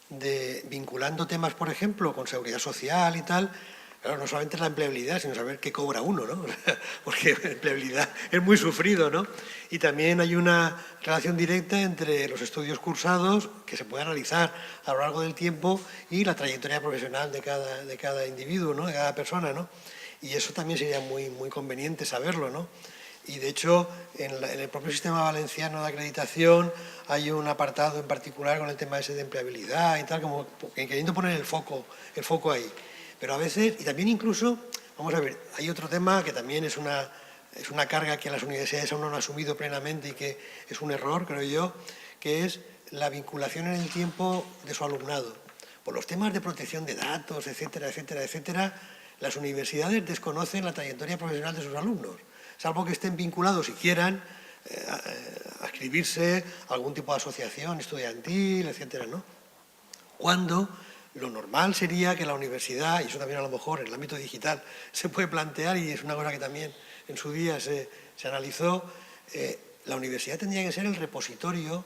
de vinculando temas, por ejemplo, con seguridad social y tal, claro, no solamente la empleabilidad, sino saber qué cobra uno, ¿no? Porque la empleabilidad es muy sufrido, ¿no? Y también hay una relación directa entre los estudios cursados que se pueden realizar a lo largo del tiempo y la trayectoria profesional de cada individuo, ¿no? De cada persona, ¿no? Y eso también sería muy, muy conveniente saberlo, ¿no? Y de hecho, en el propio sistema valenciano de acreditación hay un apartado en particular con el tema ese de empleabilidad y tal, como queriendo poner el foco ahí. Pero a veces, y también incluso, vamos a ver, hay otro tema que también es una carga que las universidades aún no han asumido plenamente y que es un error, creo yo, que es la vinculación en el tiempo de su alumnado. Por los temas de protección de datos, etcétera, etcétera, etcétera, las universidades desconocen la trayectoria profesional de sus alumnos, salvo que estén vinculados y quieran adscribirse a algún tipo de asociación estudiantil, etcétera, ¿no? Cuando lo normal sería que la universidad, y eso también a lo mejor en el ámbito digital se puede plantear, y es una cosa que también en su día se analizó, la universidad tendría que ser el repositorio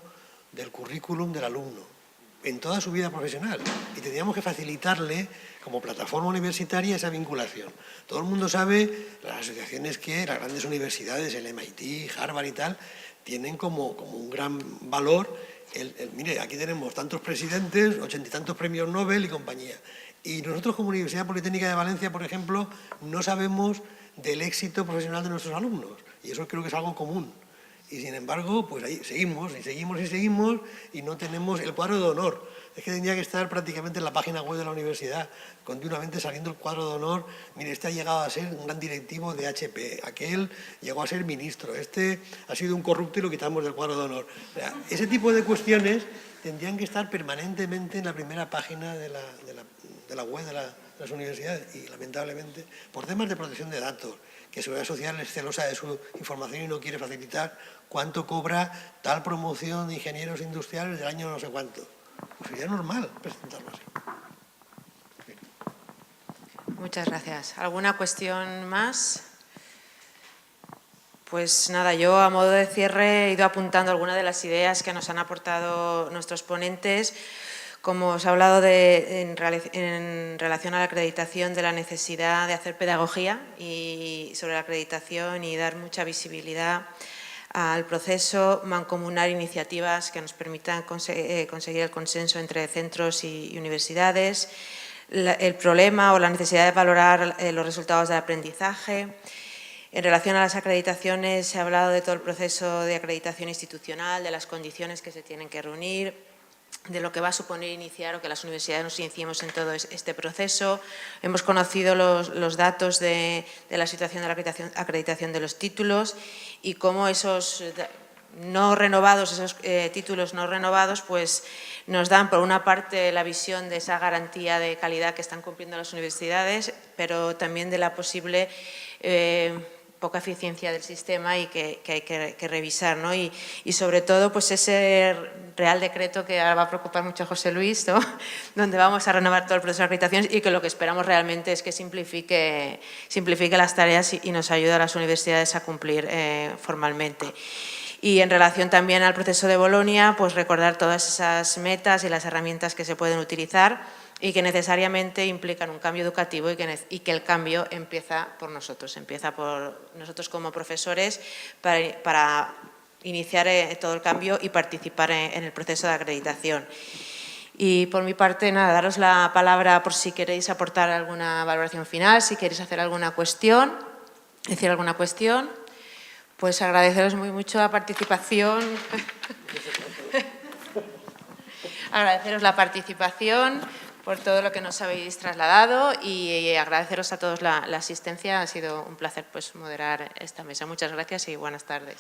del currículum del alumno en toda su vida profesional y tendríamos que facilitarle como plataforma universitaria esa vinculación. Todo el mundo sabe las asociaciones que las grandes universidades, el MIT, Harvard y tal, tienen como un gran valor mire, aquí tenemos tantos presidentes, 80 y tantos premios Nobel y compañía. Y nosotros como Universidad Politécnica de Valencia, por ejemplo, no sabemos del éxito profesional de nuestros alumnos. Y eso creo que es algo común. Y sin embargo, pues ahí seguimos y no tenemos el cuadro de honor. Es que tendría que estar prácticamente en la página web de la universidad, continuamente saliendo el cuadro de honor. Mire, este ha llegado a ser un gran directivo de HP, aquel llegó a ser ministro, este ha sido un corrupto y lo quitamos del cuadro de honor. O sea, ese tipo de cuestiones tendrían que estar permanentemente en la primera página de la web de las universidades y, lamentablemente, por temas de protección de datos, que Seguridad Social es celosa de su información y no quiere facilitar cuánto cobra tal promoción de ingenieros industriales del año no sé cuánto. Pues sería normal presentarlo así. Muchas gracias. ¿Alguna cuestión más? Pues nada, yo a modo de cierre he ido apuntando algunas de las ideas que nos han aportado nuestros ponentes. Como os he hablado en relación a la acreditación, de la necesidad de hacer pedagogía sobre la acreditación y dar mucha visibilidad al proceso, mancomunar iniciativas que nos permitan conseguir el consenso entre centros y universidades, el problema o la necesidad de valorar los resultados del aprendizaje. En relación a las acreditaciones, se ha hablado de todo el proceso de acreditación institucional, de las condiciones que se tienen que reunir, de lo que va a suponer iniciar o que las universidades nos iniciemos en todo este proceso. Hemos conocido los datos de la situación de la acreditación de los títulos y cómo esos no renovados, esos títulos no renovados, pues nos dan por una parte la visión de esa garantía de calidad que están cumpliendo las universidades, pero también de la posible poca eficiencia del sistema y que hay que revisar, ¿no? Y sobre todo pues ese Real Decreto que ahora va a preocupar mucho a José Luis, ¿no? Donde vamos a renovar todo el proceso de acreditación y que lo que esperamos realmente es que simplifique las tareas y nos ayude a las universidades a cumplir formalmente. Y en relación también al proceso de Bolonia, pues recordar todas esas metas y las herramientas que se pueden utilizar y que necesariamente implican un cambio educativo y que el cambio empieza por nosotros como profesores para iniciar todo el cambio y participar en el proceso de acreditación. Y por mi parte, nada, daros la palabra por si queréis aportar alguna valoración final, si queréis hacer alguna cuestión, pues agradeceros muy mucho la participación. Agradeceros la participación por todo lo que nos habéis trasladado y agradeceros a todos la asistencia. Ha sido un placer pues moderar esta mesa. Muchas gracias y buenas tardes.